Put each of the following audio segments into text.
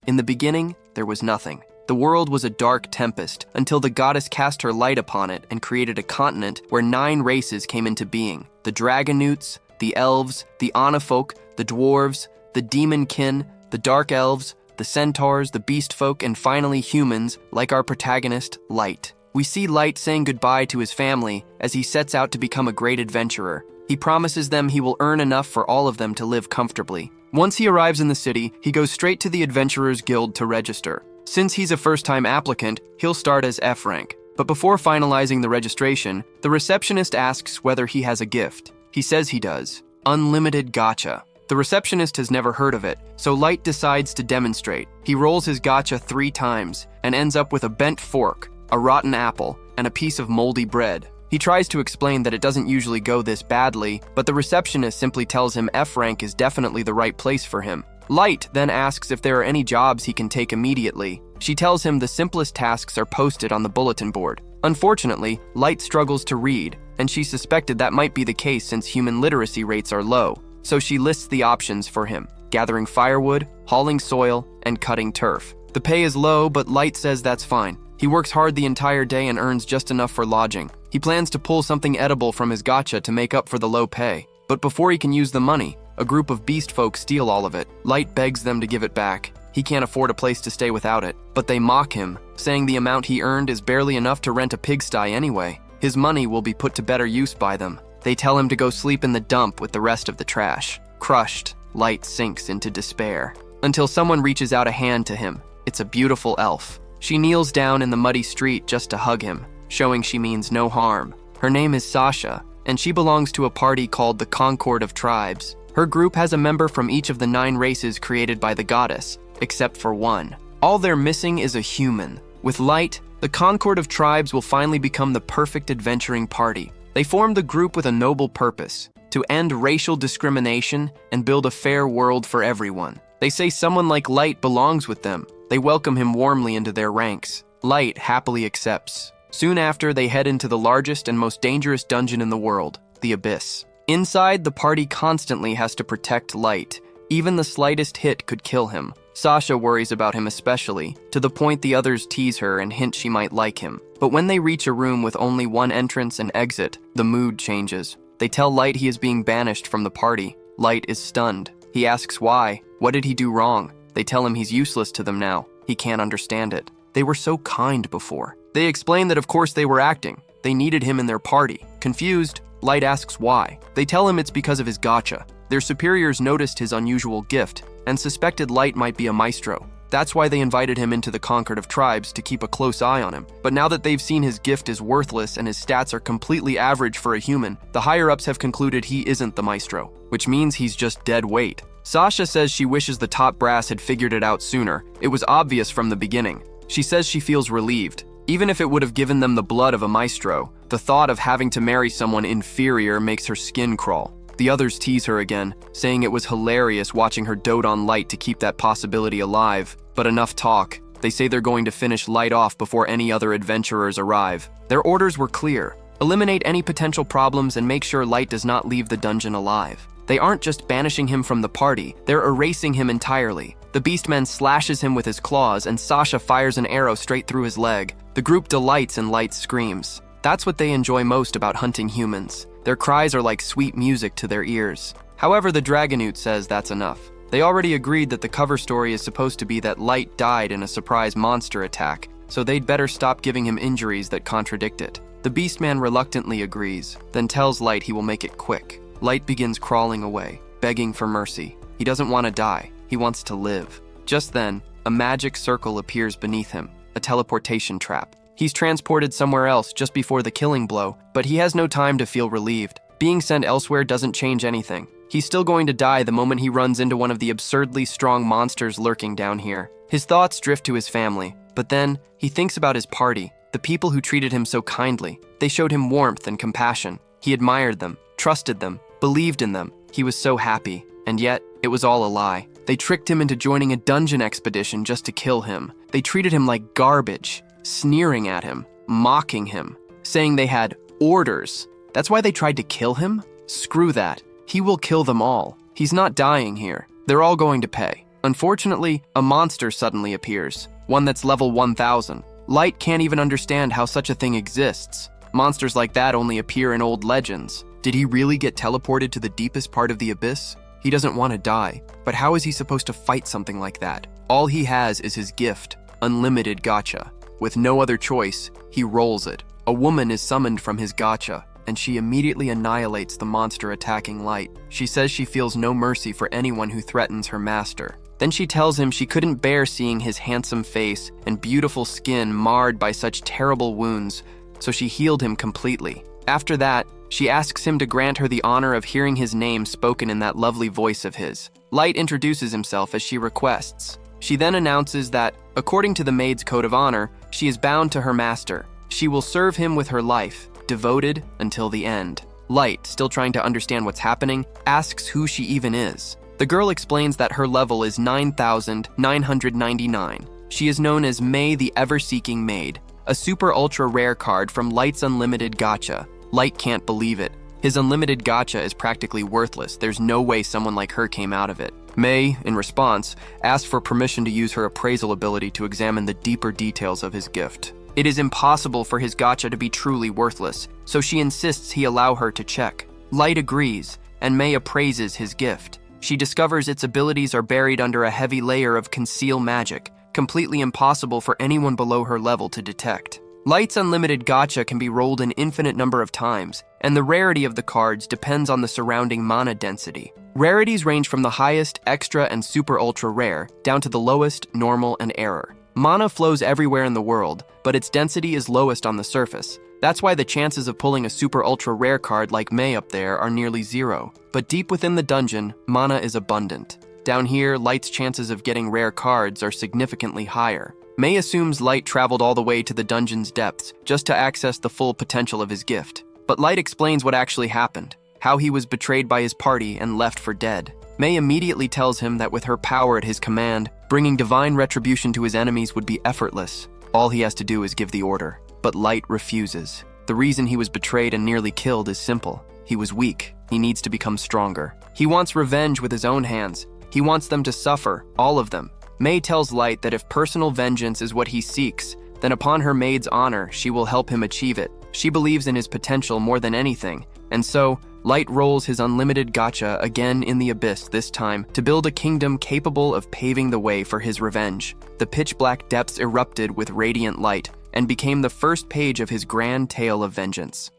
In the beginning, there was nothing. The world was a dark tempest until the goddess cast her light upon it and created a continent where 9 races came into being. The Dragonutes, the Elves, the Anafolk, the Dwarves, the Demonkin, the Dark Elves, the Centaurs, the Beast Folk, and finally humans, like our protagonist, Light. We see Light saying goodbye to his family as he sets out to become a great adventurer. He promises them he will earn enough for all of them to live comfortably. Once he arrives in the city, he goes straight to the Adventurers Guild to register. Since he's a first-time applicant, he'll start as F rank. But before finalizing the registration, the receptionist asks whether he has a gift. He says he does. Unlimited gacha. The receptionist has never heard of it, so Light decides to demonstrate. He rolls his gacha 3 times and ends up with a bent fork, a rotten apple, and a piece of moldy bread. He tries to explain that it doesn't usually go this badly, but the receptionist simply tells him F rank is definitely the right place for him. Light then asks if there are any jobs he can take immediately. She tells him the simplest tasks are posted on the bulletin board. Unfortunately, Light struggles to read, and she suspected that might be the case since human literacy rates are low. So she lists the options for him: gathering firewood, hauling soil, and cutting turf. The pay is low, but Light says that's fine. He works hard the entire day and earns just enough for lodging. He plans to pull something edible from his gacha to make up for the low pay. But before he can use the money, a group of beast folk steal all of it. Light begs them to give it back. He can't afford a place to stay without it. But they mock him, saying the amount he earned is barely enough to rent a pigsty anyway. His money will be put to better use by them. They tell him to go sleep in the dump with the rest of the trash. Crushed, Light sinks into despair. Until someone reaches out a hand to him. It's a beautiful elf. She kneels down in the muddy street just to hug him, showing she means no harm. Her name is Sasha, and she belongs to a party called the Concord of Tribes. Her group has a member from each of the 9 races created by the goddess, except for one. All they're missing is a human. With Light, the Concord of Tribes will finally become the perfect adventuring party. They form the group with a noble purpose: to end racial discrimination and build a fair world for everyone. They say someone like Light belongs with them. They welcome him warmly into their ranks. Light happily accepts. Soon after, they head into the largest and most dangerous dungeon in the world, the Abyss. Inside, the party constantly has to protect Light. Even the slightest hit could kill him. Sasha worries about him especially, to the point the others tease her and hint she might like him. But when they reach a room with only one entrance and exit, the mood changes. They tell Light he is being banished from the party. Light is stunned. He asks why. What did he do wrong? They tell him he's useless to them now. He can't understand it. They were so kind before. They explain that of course they were acting. They needed him in their party. Confused, Light asks why. They tell him it's because of his gacha. Their superiors noticed his unusual gift and suspected Light might be a maestro. That's why they invited him into the Concord of Tribes to keep a close eye on him. But now that they've seen his gift is worthless and his stats are completely average for a human, the higher-ups have concluded he isn't the maestro, which means he's just dead weight. Sasha says she wishes the top brass had figured it out sooner. It was obvious from the beginning. She says she feels relieved. Even if it would have given them the blood of a maestro, the thought of having to marry someone inferior makes her skin crawl. The others tease her again, saying it was hilarious watching her dote on Light to keep that possibility alive. But enough talk. They say they're going to finish Light off before any other adventurers arrive. Their orders were clear: eliminate any potential problems and make sure Light does not leave the dungeon alive. They aren't just banishing him from the party, they're erasing him entirely. The Beastman slashes him with his claws and Sasha fires an arrow straight through his leg. The group delights in Light's screams. That's what they enjoy most about hunting humans. Their cries are like sweet music to their ears. However, the Dragonute says that's enough. They already agreed that the cover story is supposed to be that Light died in a surprise monster attack, so they'd better stop giving him injuries that contradict it. The Beastman reluctantly agrees, then tells Light he will make it quick. Light begins crawling away, begging for mercy. He doesn't want to die, he wants to live. Just then, a magic circle appears beneath him, a teleportation trap. He's transported somewhere else just before the killing blow, but he has no time to feel relieved. Being sent elsewhere doesn't change anything. He's still going to die the moment he runs into one of the absurdly strong monsters lurking down here. His thoughts drift to his family, but then he thinks about his party, the people who treated him so kindly. They showed him warmth and compassion. He admired them, trusted them, believed in them. He was so happy, and yet it was all a lie. They tricked him into joining a dungeon expedition just to kill him. They treated him like garbage, sneering at him, mocking him, saying they had orders. That's why they tried to kill him? Screw that. He will kill them all. He's not dying here. They're all going to pay. Unfortunately, a monster suddenly appears, one that's level 1000. Light can't even understand how such a thing exists. Monsters like that only appear in old legends. Did he really get teleported to the deepest part of the abyss? He doesn't want to die, but how is he supposed to fight something like that? All he has is his gift, unlimited gacha. With no other choice, he rolls it. A woman is summoned from his gacha, and she immediately annihilates the monster attacking Light. She says she feels no mercy for anyone who threatens her master. Then she tells him she couldn't bear seeing his handsome face and beautiful skin marred by such terrible wounds, so she healed him completely. After that, she asks him to grant her the honor of hearing his name spoken in that lovely voice of his. Light introduces himself as she requests. She then announces that, according to the maid's code of honor, she is bound to her master. She will serve him with her life, devoted until the end. Light, still trying to understand what's happening, asks who she even is. The girl explains that her level is 9,999. She is known as May the Ever-Seeking Maid, a super ultra rare card from Light's unlimited gacha. Light can't believe it. His unlimited gacha is practically worthless. There's no way someone like her came out of it. May, in response, asked for permission to use her appraisal ability to examine the deeper details of his gift. It is impossible for his gacha to be truly worthless, so she insists he allow her to check. Light agrees, and May appraises his gift. She discovers its abilities are buried under a heavy layer of conceal magic, completely impossible for anyone below her level to detect. Light's unlimited gacha can be rolled an infinite number of times, and the rarity of the cards depends on the surrounding mana density. Rarities range from the highest, extra, and super ultra rare, down to the lowest, normal, and error. Mana flows everywhere in the world, but its density is lowest on the surface. That's why the chances of pulling a super ultra rare card like May up there are nearly zero. But deep within the dungeon, mana is abundant. Down here, Light's chances of getting rare cards are significantly higher. May assumes Light traveled all the way to the dungeon's depths just to access the full potential of his gift. But Light explains what actually happened, how he was betrayed by his party and left for dead. May immediately tells him that with her power at his command, bringing divine retribution to his enemies would be effortless. All he has to do is give the order. But Light refuses. The reason he was betrayed and nearly killed is simple. He was weak. He needs to become stronger. He wants revenge with his own hands. He wants them to suffer, all of them. May tells Light that if personal vengeance is what he seeks, then upon her maid's honor, she will help him achieve it. She believes in his potential more than anything, and so, Light rolls his unlimited gacha again in the abyss this time to build a kingdom capable of paving the way for his revenge. The pitch-black depths erupted with radiant light and became the first page of his grand tale of vengeance.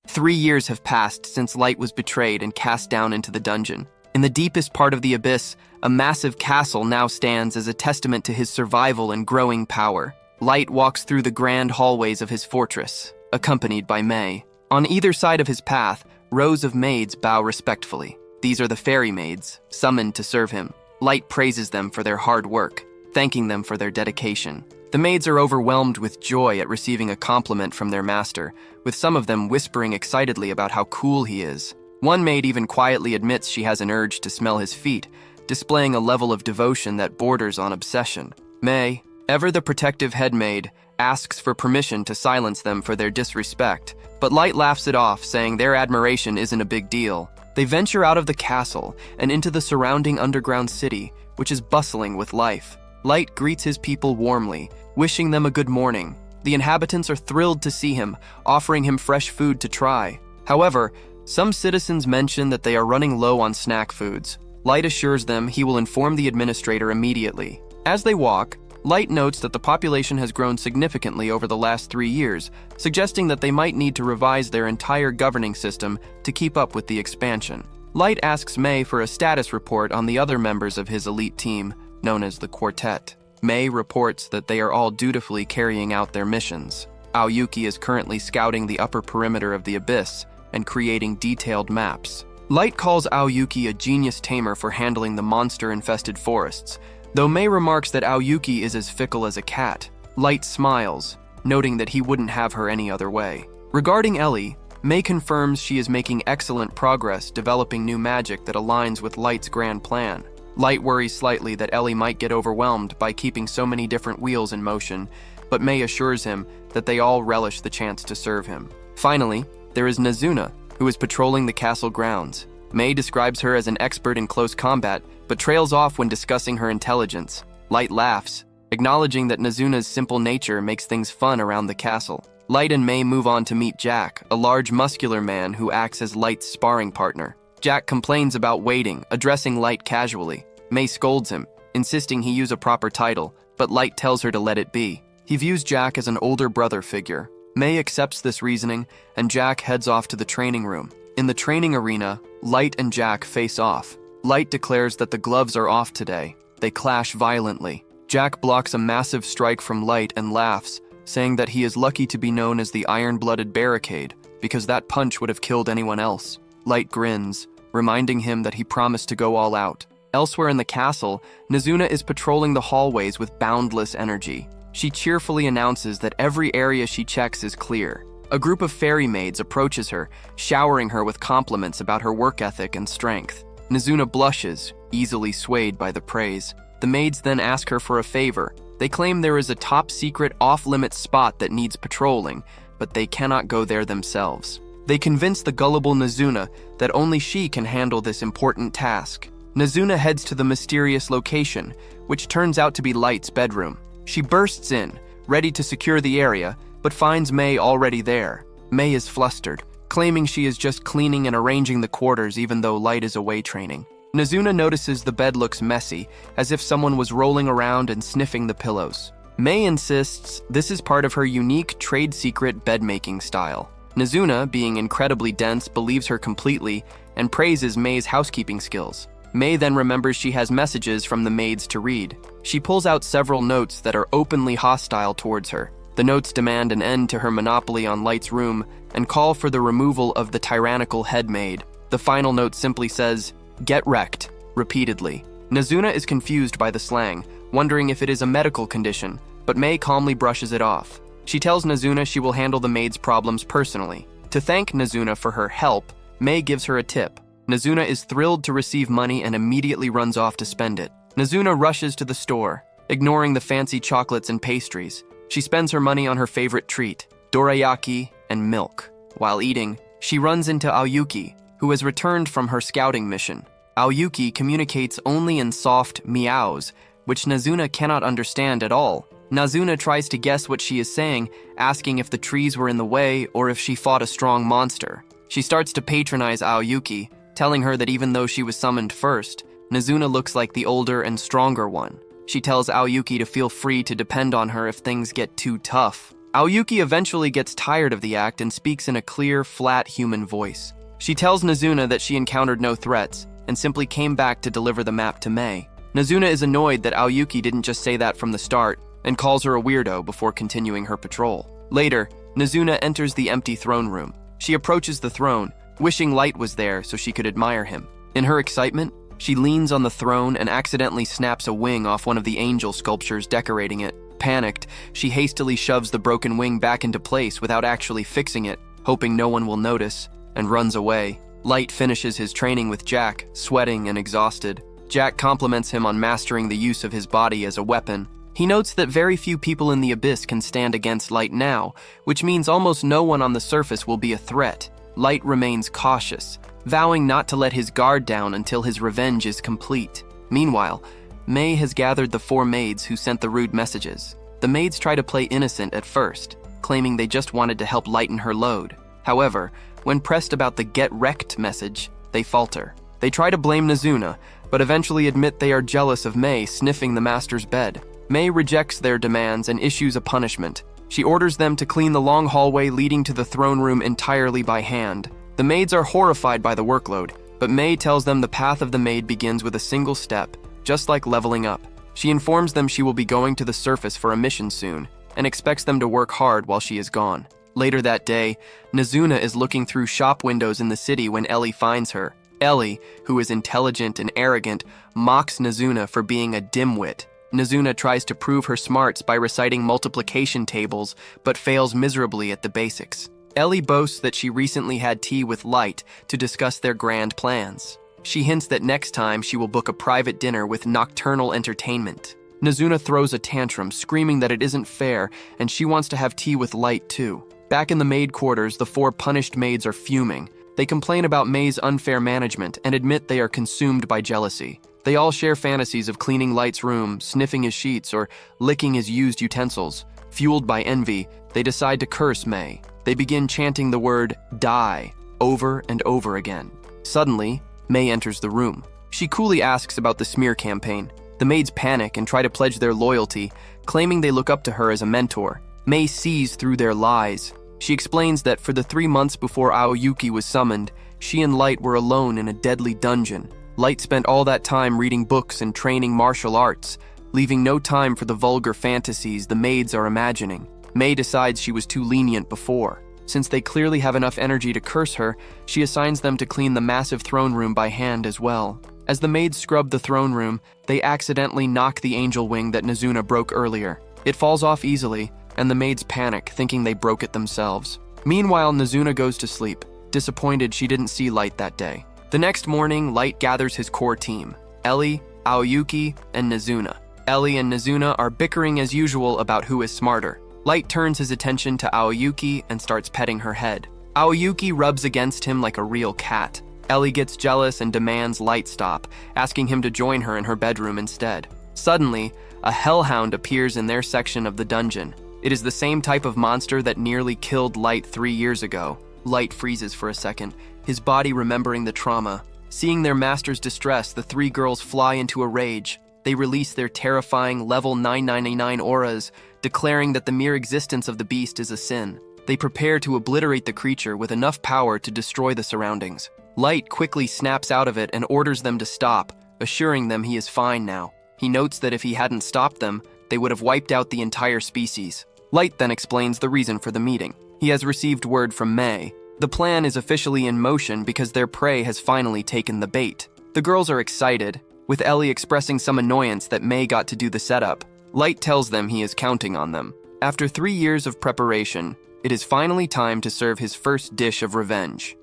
3 years have passed since Light was betrayed and cast down into the dungeon. In the deepest part of the abyss, a massive castle now stands as a testament to his survival and growing power. Light walks through the grand hallways of his fortress, accompanied by May. On either side of his path, rows of maids bow respectfully. These are the fairy maids, summoned to serve him. Light praises them for their hard work, thanking them for their dedication. The maids are overwhelmed with joy at receiving a compliment from their master, with some of them whispering excitedly about how cool he is. One maid even quietly admits she has an urge to smell his feet, displaying a level of devotion that borders on obsession. May, ever the protective head maid, asks for permission to silence them for their disrespect, but Light laughs it off, saying their admiration isn't a big deal. They venture out of the castle and into the surrounding underground city, which is bustling with life. Light greets his people warmly, wishing them a good morning. The inhabitants are thrilled to see him, offering him fresh food to try. However, some citizens mention that they are running low on snack foods. Light assures them he will inform the administrator immediately. As they walk, Light notes that the population has grown significantly over the last 3 years, suggesting that they might need to revise their entire governing system to keep up with the expansion. Light asks May for a status report on the other members of his elite team, known as the Quartet. May reports that they are all dutifully carrying out their missions. Aoyuki is currently scouting the upper perimeter of the abyss and creating detailed maps. Light calls Aoyuki a genius tamer for handling the monster-infested forests, though May remarks that Aoyuki is as fickle as a cat. Light smiles, noting that he wouldn't have her any other way. Regarding Ellie, May confirms she is making excellent progress developing new magic that aligns with Light's grand plan. Light worries slightly that Ellie might get overwhelmed by keeping so many different wheels in motion, but May assures him that they all relish the chance to serve him. Finally, there is Nazuna, who is patrolling the castle grounds. May describes her as an expert in close combat, but trails off when discussing her intelligence. Light laughs, acknowledging that Nazuna's simple nature makes things fun around the castle. Light and May move on to meet Jack, a large muscular man who acts as Light's sparring partner. Jack complains about waiting, addressing Light casually. May scolds him, insisting he use a proper title, but Light tells her to let it be. He views Jack as an older brother figure. May accepts this reasoning, and Jack heads off to the training room. In the training arena, Light and Jack face off. Light declares that the gloves are off today. They clash violently. Jack blocks a massive strike from Light and laughs, saying that he is lucky to be known as the Iron-Blooded Barricade, because that punch would have killed anyone else. Light grins, reminding him that he promised to go all out. Elsewhere in the castle, Nazuna is patrolling the hallways with boundless energy. She cheerfully announces that every area she checks is clear. A group of fairy maids approaches her, showering her with compliments about her work ethic and strength. Nazuna blushes, easily swayed by the praise. The maids then ask her for a favor. They claim there is a top-secret off-limits spot that needs patrolling, but they cannot go there themselves. They convince the gullible Nazuna that only she can handle this important task. Nazuna heads to the mysterious location, which turns out to be Light's bedroom. She bursts in, ready to secure the area, but finds May already there. May is flustered, claiming she is just cleaning and arranging the quarters even though Light is away training. Nazuna notices the bed looks messy, as if someone was rolling around and sniffing the pillows. May insists this is part of her unique trade secret bed-making style. Nazuna, being incredibly dense, believes her completely and praises May's housekeeping skills. May then remembers she has messages from the maids to read. She pulls out several notes that are openly hostile towards her. The notes demand an end to her monopoly on Light's room and call for the removal of the tyrannical head maid. The final note simply says, "Get wrecked," repeatedly. Nazuna is confused by the slang, wondering if it is a medical condition, but May calmly brushes it off. She tells Nazuna she will handle the maid's problems personally. To thank Nazuna for her help, May gives her a tip. Nazuna is thrilled to receive money and immediately runs off to spend it. Nazuna rushes to the store, ignoring the fancy chocolates and pastries. She spends her money on her favorite treat, dorayaki and milk. While eating, she runs into Aoyuki, who has returned from her scouting mission. Aoyuki communicates only in soft meows, which Nazuna cannot understand at all. Nazuna tries to guess what she is saying, asking if the trees were in the way or if she fought a strong monster. She starts to patronize Aoyuki, telling her that even though she was summoned first, Nazuna looks like the older and stronger one. She tells Aoyuki to feel free to depend on her if things get too tough. Aoyuki eventually gets tired of the act and speaks in a clear, flat human voice. She tells Nazuna that she encountered no threats and simply came back to deliver the map to May. Nazuna is annoyed that Aoyuki didn't just say that from the start and calls her a weirdo before continuing her patrol. Later, Nazuna enters the empty throne room. She approaches the throne, wishing Light was there so she could admire him. In her excitement, she leans on the throne and accidentally snaps a wing off one of the angel sculptures decorating it. Panicked, she hastily shoves the broken wing back into place without actually fixing it, hoping no one will notice, and runs away. Light finishes his training with Jack, sweating and exhausted. Jack compliments him on mastering the use of his body as a weapon. He notes that very few people in the Abyss can stand against Light now, which means almost no one on the surface will be a threat. Light remains cautious, vowing not to let his guard down until his revenge is complete. Meanwhile, May has gathered the 4 maids who sent the rude messages. The maids try to play innocent at first, claiming they just wanted to help lighten her load. However, when pressed about the "get wrecked" message, they falter. They try to blame Nazuna, but eventually admit they are jealous of May sniffing the master's bed. May rejects their demands and issues a punishment. She orders them to clean the long hallway leading to the throne room entirely by hand. The maids are horrified by the workload, but May tells them the path of the maid begins with a single step, just like leveling up. She informs them she will be going to the surface for a mission soon, and expects them to work hard while she is gone. Later that day, Nazuna is looking through shop windows in the city when Ellie finds her. Ellie, who is intelligent and arrogant, mocks Nazuna for being a dimwit. Nazuna tries to prove her smarts by reciting multiplication tables, but fails miserably at the basics. Ellie boasts that she recently had tea with Light to discuss their grand plans. She hints that next time she will book a private dinner with nocturnal entertainment. Nazuna throws a tantrum, screaming that it isn't fair and she wants to have tea with Light too. Back in the maid quarters, the 4 punished maids are fuming. They complain about May's unfair management and admit they are consumed by jealousy. They all share fantasies of cleaning Light's room, sniffing his sheets, or licking his used utensils. Fueled by envy, they decide to curse May. They begin chanting the word "die" over and over again. Suddenly, May enters the room. She coolly asks about the smear campaign. The maids panic and try to pledge their loyalty, claiming they look up to her as a mentor. May sees through their lies. She explains that for the 3 months before Aoyuki was summoned, she and Light were alone in a deadly dungeon. Light spent all that time reading books and training martial arts, leaving no time for the vulgar fantasies the maids are imagining. May decides she was too lenient before. Since they clearly have enough energy to curse her, she assigns them to clean the massive throne room by hand as well. As the maids scrub the throne room, they accidentally knock the angel wing that Nazuna broke earlier. It falls off easily, and the maids panic, thinking they broke it themselves. Meanwhile, Nazuna goes to sleep, disappointed she didn't see Light that day. The next morning, Light gathers his core team: Ellie, Aoyuki, and Nazuna. Ellie and Nazuna are bickering as usual about who is smarter. Light turns his attention to Aoyuki and starts petting her head. Aoyuki rubs against him like a real cat. Ellie gets jealous and demands Light stop, asking him to join her in her bedroom instead. Suddenly, a hellhound appears in their section of the dungeon. It is the same type of monster that nearly killed Light 3 years ago. Light freezes for a second, his body remembering the trauma. Seeing their master's distress, the 3 girls fly into a rage. They release their terrifying level 999 auras, declaring that the mere existence of the beast is a sin. They prepare to obliterate the creature with enough power to destroy the surroundings. Light quickly snaps out of it and orders them to stop, assuring them he is fine now. He notes that if he hadn't stopped them, they would have wiped out the entire species. Light then explains the reason for the meeting. He has received word from May. The plan is officially in motion because their prey has finally taken the bait. The girls are excited, with Ellie expressing some annoyance that May got to do the setup. Light tells them he is counting on them. After 3 years of preparation, it is finally time to serve his first dish of revenge.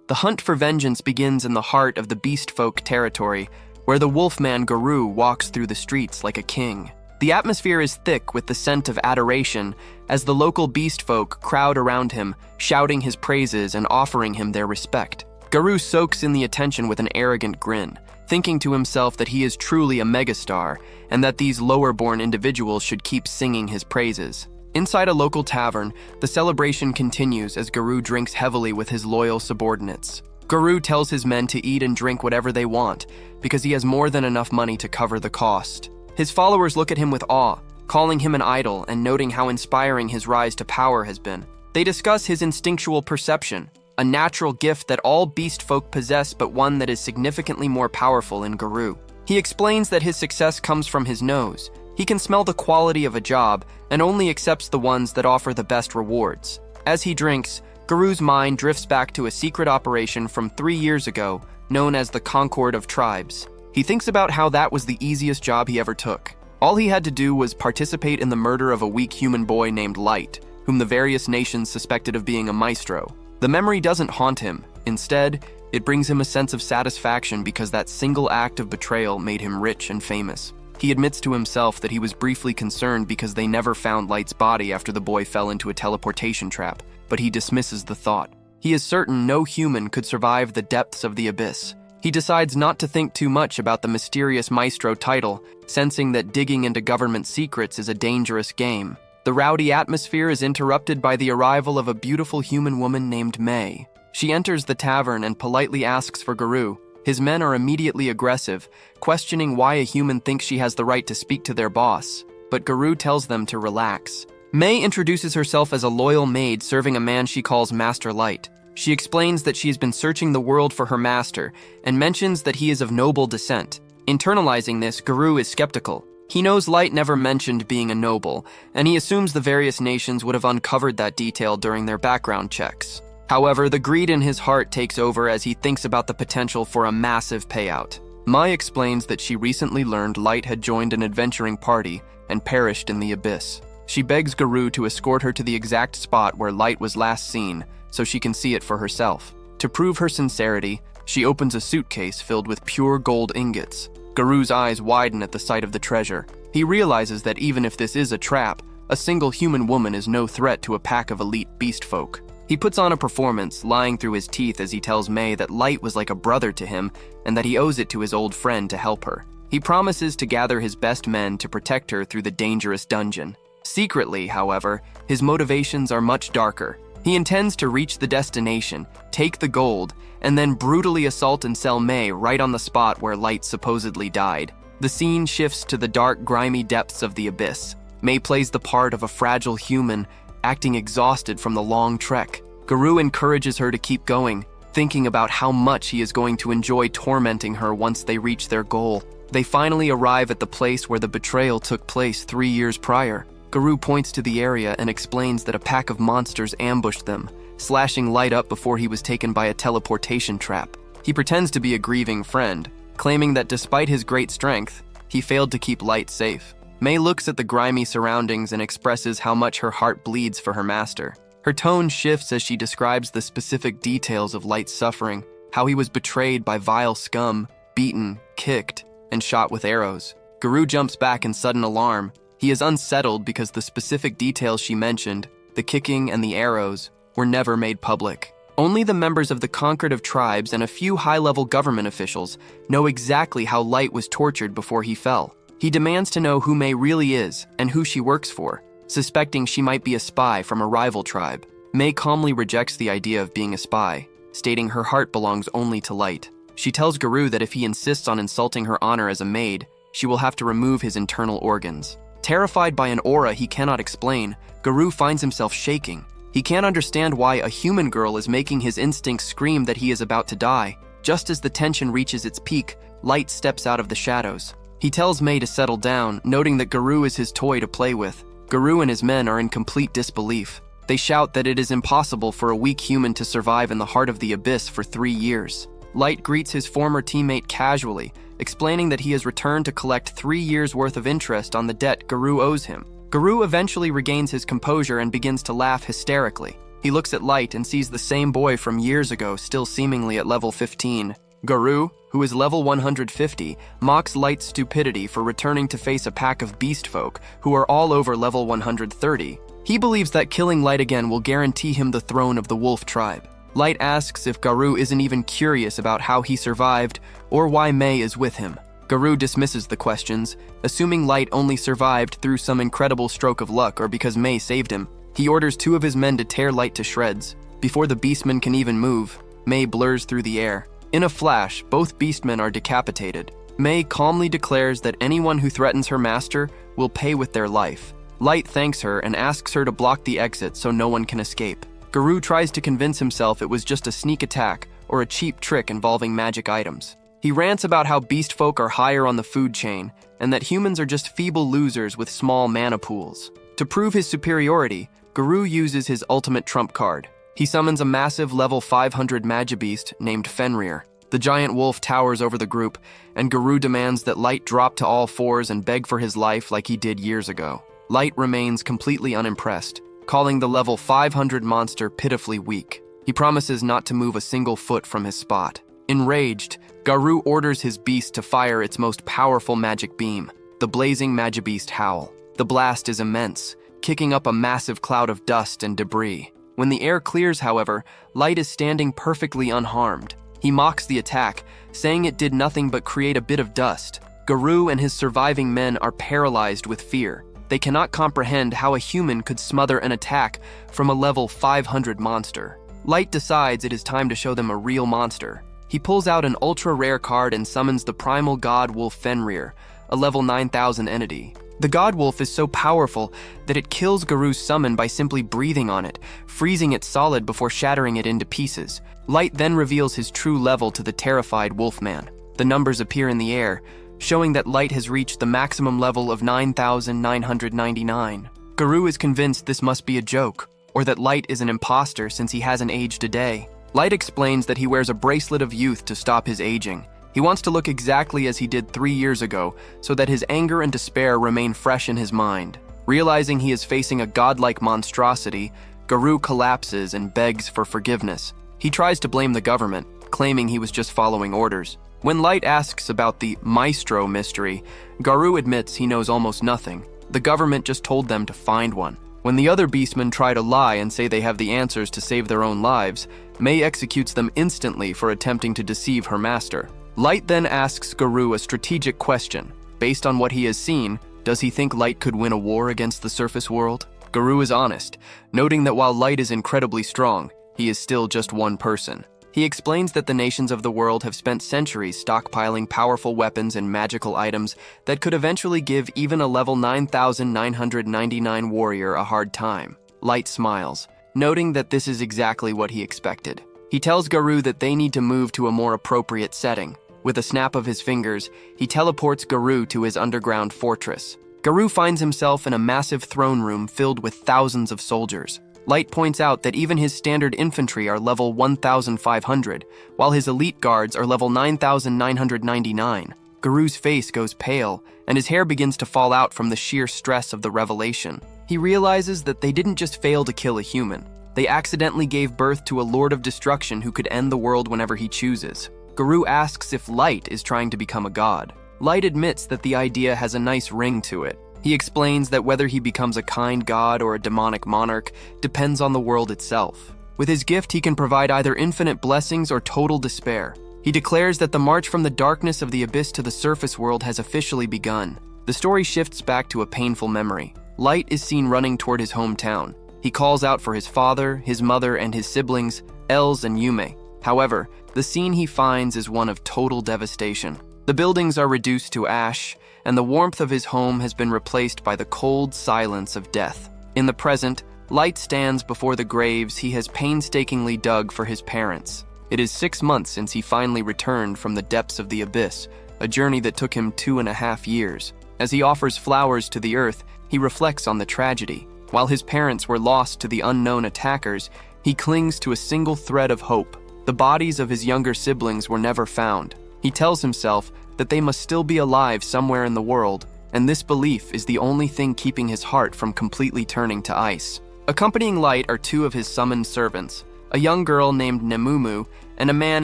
The hunt for vengeance begins in the heart of the beast folk territory, where the wolfman Garou walks through the streets like a king. The atmosphere is thick with the scent of adoration as the local beast folk crowd around him, shouting his praises and offering him their respect. Garou soaks in the attention with an arrogant grin, thinking to himself that he is truly a megastar and that these lower-born individuals should keep singing his praises. Inside a local tavern, the celebration continues as Garou drinks heavily with his loyal subordinates. Garou tells his men to eat and drink whatever they want because he has more than enough money to cover the cost. His followers look at him with awe, calling him an idol and noting how inspiring his rise to power has been. They discuss his instinctual perception, a natural gift that all beast folk possess but one that is significantly more powerful in Garou. He explains that his success comes from his nose. He can smell the quality of a job and only accepts the ones that offer the best rewards. As he drinks, Garou's mind drifts back to a secret operation from 3 years ago known as the Concord of Tribes. He thinks about how that was the easiest job he ever took. All he had to do was participate in the murder of a weak human boy named Light, whom the various nations suspected of being a maestro. The memory doesn't haunt him. Instead, it brings him a sense of satisfaction because that single act of betrayal made him rich and famous. He admits to himself that he was briefly concerned because they never found Light's body after the boy fell into a teleportation trap, but he dismisses the thought. He is certain no human could survive the depths of the abyss. He decides not to think too much about the mysterious maestro title, sensing that digging into government secrets is a dangerous game. The rowdy atmosphere is interrupted by the arrival of a beautiful human woman named May. She enters the tavern and politely asks for Garou. His men are immediately aggressive, questioning why a human thinks she has the right to speak to their boss, but Garou tells them to relax. May introduces herself as a loyal maid serving a man she calls Master Light. She explains that she has been searching the world for her master and mentions that he is of noble descent. Internalizing this, Garou is skeptical. He knows Light never mentioned being a noble, and he assumes the various nations would have uncovered that detail during their background checks. However, the greed in his heart takes over as he thinks about the potential for a massive payout. Mai explains that she recently learned Light had joined an adventuring party and perished in the abyss. She begs Garou to escort her to the exact spot where Light was last seen so she can see it for herself. To prove her sincerity, she opens a suitcase filled with pure gold ingots. Garou's eyes widen at the sight of the treasure. He realizes that even if this is a trap, a single human woman is no threat to a pack of elite beast folk. He puts on a performance, lying through his teeth as he tells May that Light was like a brother to him and that he owes it to his old friend to help her. He promises to gather his best men to protect her through the dangerous dungeon. Secretly, however, his motivations are much darker. He intends to reach the destination, take the gold, and then brutally assault and sell May right on the spot where Light supposedly died. The scene shifts to the dark, grimy depths of the abyss. May plays the part of a fragile human, acting exhausted from the long trek. Garou encourages her to keep going, thinking about how much he is going to enjoy tormenting her once they reach their goal. They finally arrive at the place where the betrayal took place 3 years prior. Garou points to the area and explains that a pack of monsters ambushed them, slashing Light up before he was taken by a teleportation trap. He pretends to be a grieving friend, claiming that despite his great strength, he failed to keep Light safe. May looks at the grimy surroundings and expresses how much her heart bleeds for her master. Her tone shifts as she describes the specific details of Light's suffering, how he was betrayed by vile scum, beaten, kicked, and shot with arrows. Garou jumps back in sudden alarm. He is unsettled because the specific details she mentioned, the kicking and the arrows, were never made public. Only the members of the Concordative tribes and a few high-level government officials know exactly how Light was tortured before he fell. He demands to know who May really is and who she works for, suspecting she might be a spy from a rival tribe. May calmly rejects the idea of being a spy, stating her heart belongs only to Light. She tells Garou that if he insists on insulting her honor as a maid, she will have to remove his internal organs. Terrified by an aura he cannot explain, Garou finds himself shaking. He can't understand why a human girl is making his instincts scream that he is about to die. Just as the tension reaches its peak, Light steps out of the shadows. He tells May to settle down, noting that Garou is his toy to play with. Garou and his men are in complete disbelief. They shout that it is impossible for a weak human to survive in the heart of the abyss for 3 years. Light greets his former teammate casually, explaining that he has returned to collect 3 years' worth of interest on the debt Garou owes him. Garou eventually regains his composure and begins to laugh hysterically. He looks at Light and sees the same boy from years ago, still seemingly at level 15. Garou, who is level 150, mocks Light's stupidity for returning to face a pack of beast folk who are all over level 130. He believes that killing Light again will guarantee him the throne of the Wolf tribe. Light asks if Garou isn't even curious about how he survived or why May is with him. Garou dismisses the questions, assuming Light only survived through some incredible stroke of luck or because May saved him. He orders 2 of his men to tear Light to shreds. Before the beastmen can even move, May blurs through the air. In a flash, both beastmen are decapitated. May calmly declares that anyone who threatens her master will pay with their life. Light thanks her and asks her to block the exit so no one can escape. Garou tries to convince himself it was just a sneak attack or a cheap trick involving magic items. He rants about how beast folk are higher on the food chain and that humans are just feeble losers with small mana pools. To prove his superiority, Garou uses his ultimate trump card. He summons a massive level 500 Magibeast named Fenrir. The giant wolf towers over the group, and Garou demands that Light drop to all fours and beg for his life like he did years ago. Light remains completely unimpressed, calling the level 500 monster pitifully weak. He promises not to move a single foot from his spot. Enraged, Garou orders his beast to fire its most powerful magic beam, the blazing Magibeast Howl. The blast is immense, kicking up a massive cloud of dust and debris. When the air clears, however, Light is standing perfectly unharmed. He mocks the attack, saying it did nothing but create a bit of dust. Garou and his surviving men are paralyzed with fear. They cannot comprehend how a human could smother an attack from a level 500 monster. Light decides it is time to show them a real monster. He pulls out an ultra-rare card and summons the primal god wolf Fenrir, a level 9000 entity. The god wolf is so powerful that it kills Garou's summon by simply breathing on it, freezing it solid before shattering it into pieces. Light then reveals his true level to the terrified wolfman. The numbers appear in the air, showing that Light has reached the maximum level of 9,999. Garou is convinced this must be a joke, or that Light is an imposter since he hasn't aged a day. Light explains that he wears a bracelet of youth to stop his aging. He wants to look exactly as he did 3 years ago, so that his anger and despair remain fresh in his mind. Realizing he is facing a godlike monstrosity, Garou collapses and begs for forgiveness. He tries to blame the government, claiming he was just following orders. When Light asks about the Maestro mystery, Garou admits he knows almost nothing. The government just told them to find one. When the other beastmen try to lie and say they have the answers to save their own lives, Mei executes them instantly for attempting to deceive her master. Light then asks Garou a strategic question. Based on what he has seen, does he think Light could win a war against the surface world? Garou is honest, noting that while Light is incredibly strong, he is still just one person. He explains that the nations of the world have spent centuries stockpiling powerful weapons and magical items that could eventually give even a level 9,999 warrior a hard time. Light smiles, noting that this is exactly what he expected. He tells Garou that they need to move to a more appropriate setting. With a snap of his fingers, he teleports Garou to his underground fortress. Garou finds himself in a massive throne room filled with thousands of soldiers. Light points out that even his standard infantry are level 1,500, while his elite guards are level 9,999. Garou's face goes pale, and his hair begins to fall out from the sheer stress of the revelation. He realizes that they didn't just fail to kill a human. They accidentally gave birth to a Lord of Destruction who could end the world whenever he chooses. Garou asks if Light is trying to become a god. Light admits that the idea has a nice ring to it. He explains that whether he becomes a kind god or a demonic monarch depends on the world itself. With his gift, he can provide either infinite blessings or total despair. He declares that the march from the darkness of the abyss to the surface world has officially begun. The story shifts back to a painful memory. Light is seen running toward his hometown. He calls out for his father, his mother, and his siblings, Els and Yume. However, the scene he finds is one of total devastation. The buildings are reduced to ash, and the warmth of his home has been replaced by the cold silence of death. In the present, Light stands before the graves he has painstakingly dug for his parents. It is 6 months since he finally returned from the depths of the abyss, a journey that took him 2.5 years. As he offers flowers to the earth, he reflects on the tragedy. While his parents were lost to the unknown attackers, he clings to a single thread of hope. The bodies of his younger siblings were never found. He tells himself that they must still be alive somewhere in the world, and this belief is the only thing keeping his heart from completely turning to ice. Accompanying Light are 2 of his summoned servants, a young girl named Nemumu and a man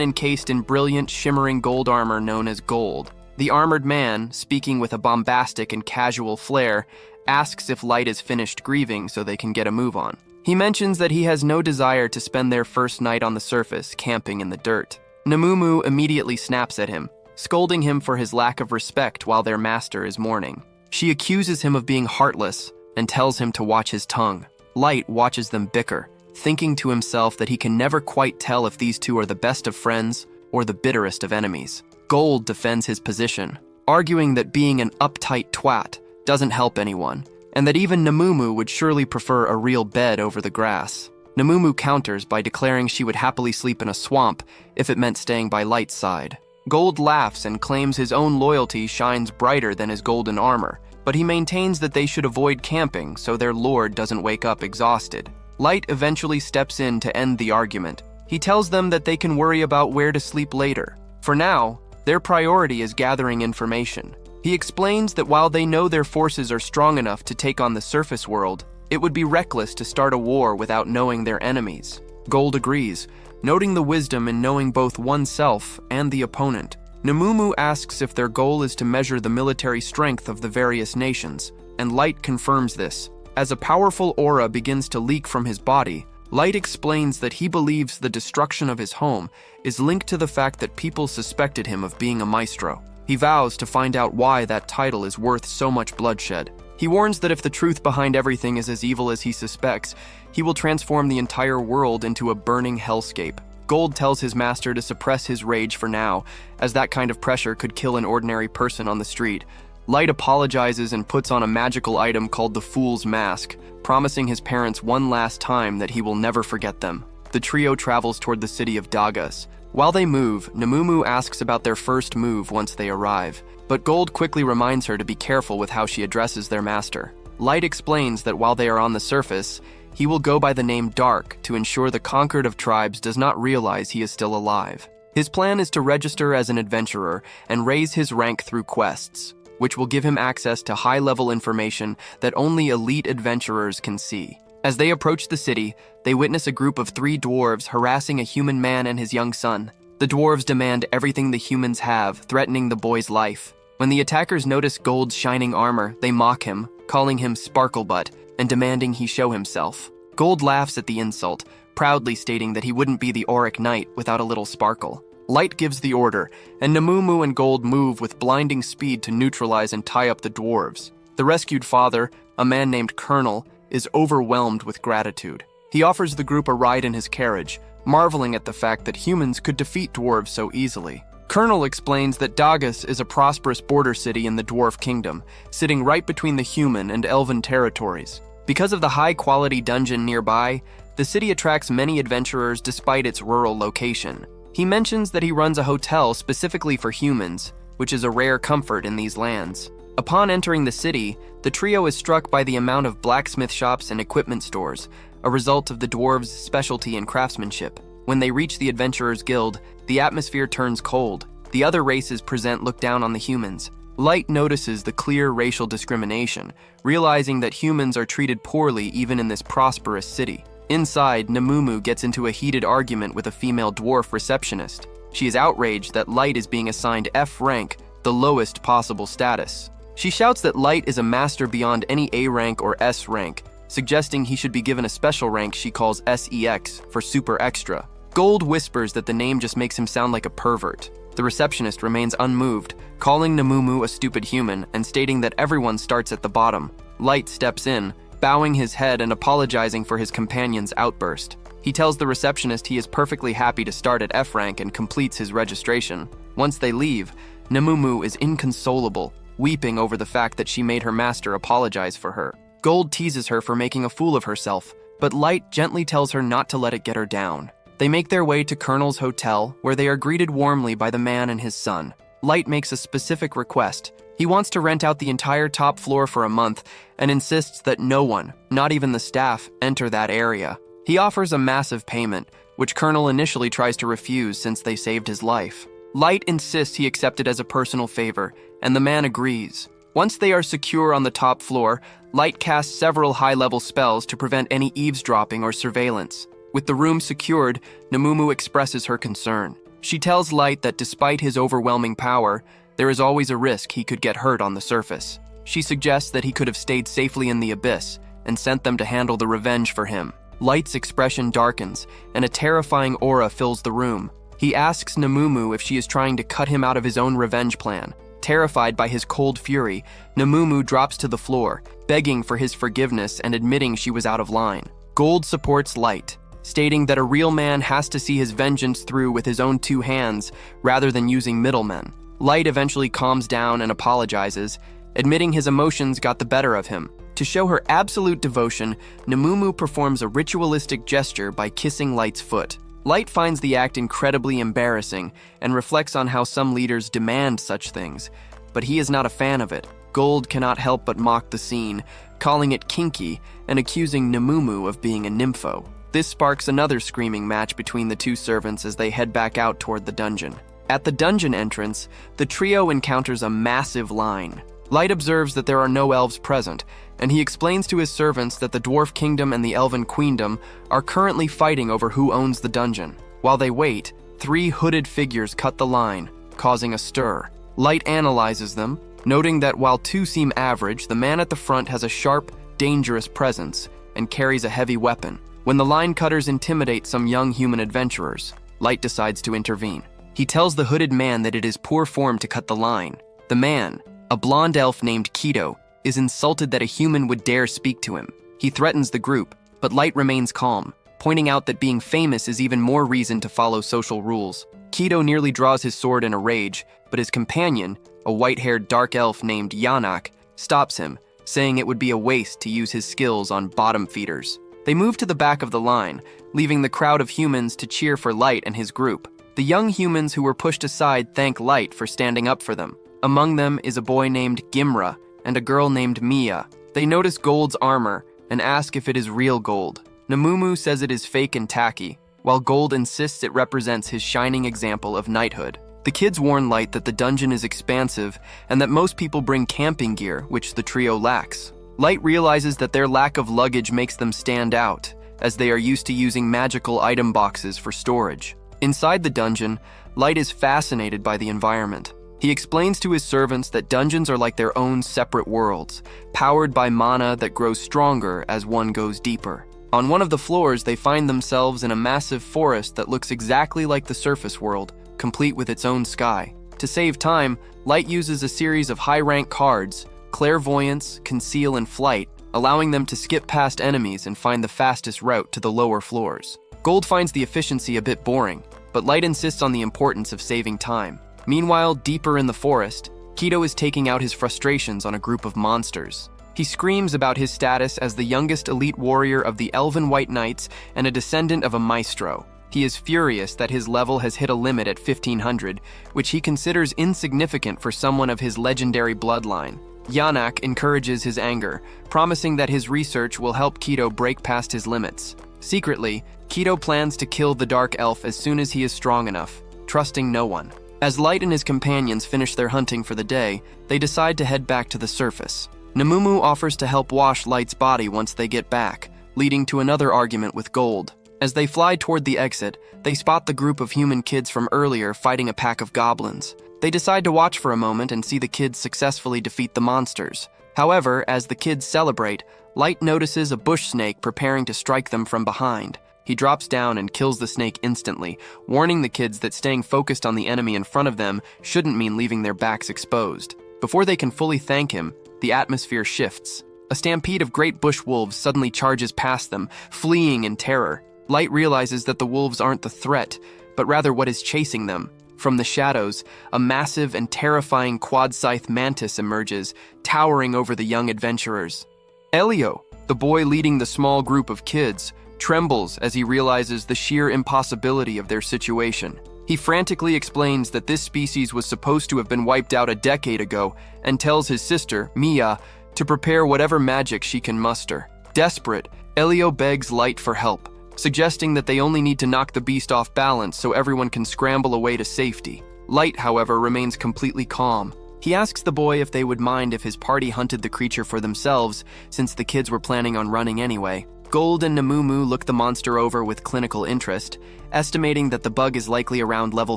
encased in brilliant, shimmering gold armor known as Gold. The armored man, speaking with a bombastic and casual flair, asks if Light is finished grieving so they can get a move on. He mentions that he has no desire to spend their first night on the surface, camping in the dirt. Nemumu immediately snaps at him, scolding him for his lack of respect while their master is mourning. She accuses him of being heartless and tells him to watch his tongue. Light watches them bicker, thinking to himself that he can never quite tell if these 2 are the best of friends or the bitterest of enemies. Gold defends his position, arguing that being an uptight twat doesn't help anyone, and that even Nemumu would surely prefer a real bed over the grass. Nemumu counters by declaring she would happily sleep in a swamp if it meant staying by Light's side. Gold laughs and claims his own loyalty shines brighter than his golden armor, but he maintains that they should avoid camping so their lord doesn't wake up exhausted. Light eventually steps in to end the argument. He tells them that they can worry about where to sleep later. For now, their priority is gathering information. He explains that while they know their forces are strong enough to take on the surface world, it would be reckless to start a war without knowing their enemies. Gold agrees, noting the wisdom in knowing both oneself and the opponent. Nemumu asks if their goal is to measure the military strength of the various nations, and Light confirms this. As a powerful aura begins to leak from his body, Light explains that he believes the destruction of his home is linked to the fact that people suspected him of being a maestro. He vows to find out why that title is worth so much bloodshed. He warns that if the truth behind everything is as evil as he suspects, he will transform the entire world into a burning hellscape. Gold tells his master to suppress his rage for now, as that kind of pressure could kill an ordinary person on the street. Light apologizes and puts on a magical item called the Fool's Mask, promising his parents one last time that he will never forget them. The trio travels toward the city of Dagas. While they move, Nemumu asks about their first move once they arrive, but Gold quickly reminds her to be careful with how she addresses their master. Light explains that while they are on the surface, he will go by the name Dark to ensure the conquered of tribes does not realize he is still alive. His plan is to register as an adventurer and raise his rank through quests, which will give him access to high-level information that only elite adventurers can see. As they approach the city, they witness a group of 3 dwarves harassing a human man and his young son. The dwarves demand everything the humans have, threatening the boy's life. When the attackers notice Gold's shining armor, they mock him, calling him Sparklebutt and demanding he show himself. Gold laughs at the insult, proudly stating that he wouldn't be the Auric Knight without a little sparkle. Light gives the order, and Namumu and Gold move with blinding speed to neutralize and tie up the dwarves. The rescued father, a man named Colonel, is overwhelmed with gratitude. He offers the group a ride in his carriage, marveling at the fact that humans could defeat dwarves so easily. Colonel explains that Dagas is a prosperous border city in the Dwarf Kingdom, sitting right between the human and elven territories. Because of the high-quality dungeon nearby, the city attracts many adventurers despite its rural location. He mentions that he runs a hotel specifically for humans, which is a rare comfort in these lands. Upon entering the city, the trio is struck by the amount of blacksmith shops and equipment stores, a result of the dwarves' specialty in craftsmanship. When they reach the Adventurers Guild, the atmosphere turns cold. The other races present look down on the humans. Light notices the clear racial discrimination, realizing that humans are treated poorly even in this prosperous city. Inside, Namumu gets into a heated argument with a female dwarf receptionist. She is outraged that Light is being assigned F rank, the lowest possible status. She shouts that Light is a master beyond any A rank or S rank, suggesting he should be given a special rank she calls SEX for super extra. Gold whispers that the name just makes him sound like a pervert. The receptionist remains unmoved, calling Namumu a stupid human and stating that everyone starts at the bottom. Light steps in, bowing his head and apologizing for his companion's outburst. He tells the receptionist he is perfectly happy to start at F rank and completes his registration. Once they leave, Namumu is inconsolable, weeping over the fact that she made her master apologize for her. Gold teases her for making a fool of herself, but Light gently tells her not to let it get her down. They make their way to Colonel's hotel, where they are greeted warmly by the man and his son. Light makes a specific request. He wants to rent out the entire top floor for a month and insists that no one, not even the staff, enter that area. He offers a massive payment, which Colonel initially tries to refuse since they saved his life. Light insists he accept it as a personal favor, and the man agrees. Once they are secure on the top floor, Light casts several high-level spells to prevent any eavesdropping or surveillance. With the room secured, Namumu expresses her concern. She tells Light that despite his overwhelming power, there is always a risk he could get hurt on the surface. She suggests that he could have stayed safely in the abyss and sent them to handle the revenge for him. Light's expression darkens, and a terrifying aura fills the room. He asks Namumu if she is trying to cut him out of his own revenge plan. Terrified by his cold fury, Namumu drops to the floor, begging for his forgiveness and admitting she was out of line. Gold supports Light, stating that a real man has to see his vengeance through with his own two hands rather than using middlemen. Light eventually calms down and apologizes, admitting his emotions got the better of him. To show her absolute devotion, Namumu performs a ritualistic gesture by kissing Light's foot. Light finds the act incredibly embarrassing and reflects on how some leaders demand such things, but he is not a fan of it. Gold cannot help but mock the scene, calling it kinky and accusing Namumu of being a nympho. This sparks another screaming match between the two servants as they head back out toward the dungeon. At the dungeon entrance, the trio encounters a massive line. Light observes that there are no elves present, and he explains to his servants that the Dwarf Kingdom and the Elven Queendom are currently fighting over who owns the dungeon. While they wait, 3 hooded figures cut the line, causing a stir. Light analyzes them, noting that while 2 seem average, the man at the front has a sharp, dangerous presence and carries a heavy weapon. When the line cutters intimidate some young human adventurers, Light decides to intervene. He tells the hooded man that it is poor form to cut the line. The man, a blonde elf named Keto, is insulted that a human would dare speak to him. He threatens the group, but Light remains calm, pointing out that being famous is even more reason to follow social rules. Keto nearly draws his sword in a rage, but his companion, a white-haired dark elf named Yanak, stops him, saying it would be a waste to use his skills on bottom feeders. They move to the back of the line, leaving the crowd of humans to cheer for Light and his group. The young humans who were pushed aside thank Light for standing up for them. Among them is a boy named Gimra and a girl named Mia. They notice Gold's armor and ask if it is real gold. Namumu says it is fake and tacky, while Gold insists it represents his shining example of knighthood. The kids warn Light that the dungeon is expansive and that most people bring camping gear, which the trio lacks. Light realizes that their lack of luggage makes them stand out, as they are used to using magical item boxes for storage. Inside the dungeon, Light is fascinated by the environment. He explains to his servants that dungeons are like their own separate worlds, powered by mana that grows stronger as one goes deeper. On one of the floors, they find themselves in a massive forest that looks exactly like the surface world, complete with its own sky. To save time, Light uses a series of high-rank cards, Clairvoyance, Conceal, and Flight, allowing them to skip past enemies and find the fastest route to the lower floors. Gold finds the efficiency a bit boring, but Light insists on the importance of saving time. Meanwhile, deeper in the forest, Kido is taking out his frustrations on a group of monsters. He screams about his status as the youngest elite warrior of the Elven White Knights and a descendant of a maestro. He is furious that his level has hit a limit at 1500, which he considers insignificant for someone of his legendary bloodline. Yanak encourages his anger, promising that his research will help Kido break past his limits. Secretly, Kido plans to kill the Dark Elf as soon as he is strong enough, trusting no one. As Light and his companions finish their hunting for the day, they decide to head back to the surface. Nemumu offers to help wash Light's body once they get back, leading to another argument with Gold. As they fly toward the exit, they spot the group of human kids from earlier fighting a pack of goblins. They decide to watch for a moment and see the kids successfully defeat the monsters. However, as the kids celebrate, Light notices a bush snake preparing to strike them from behind. He drops down and kills the snake instantly, warning the kids that staying focused on the enemy in front of them shouldn't mean leaving their backs exposed. Before they can fully thank him, the atmosphere shifts. A stampede of great bush wolves suddenly charges past them, fleeing in terror. Light realizes that the wolves aren't the threat, but rather what is chasing them. From the shadows, a massive and terrifying quad-scythe mantis emerges, towering over the young adventurers. Elio, the boy leading the small group of kids, trembles as he realizes the sheer impossibility of their situation. He frantically explains that this species was supposed to have been wiped out a decade ago and tells his sister, Mia, to prepare whatever magic she can muster. Desperate, Elio begs Light for help, suggesting that they only need to knock the beast off balance so everyone can scramble away to safety. Light, however, remains completely calm. He asks the boy if they would mind if his party hunted the creature for themselves, since the kids were planning on running anyway. Gold and Nemumu look the monster over with clinical interest, estimating that the bug is likely around level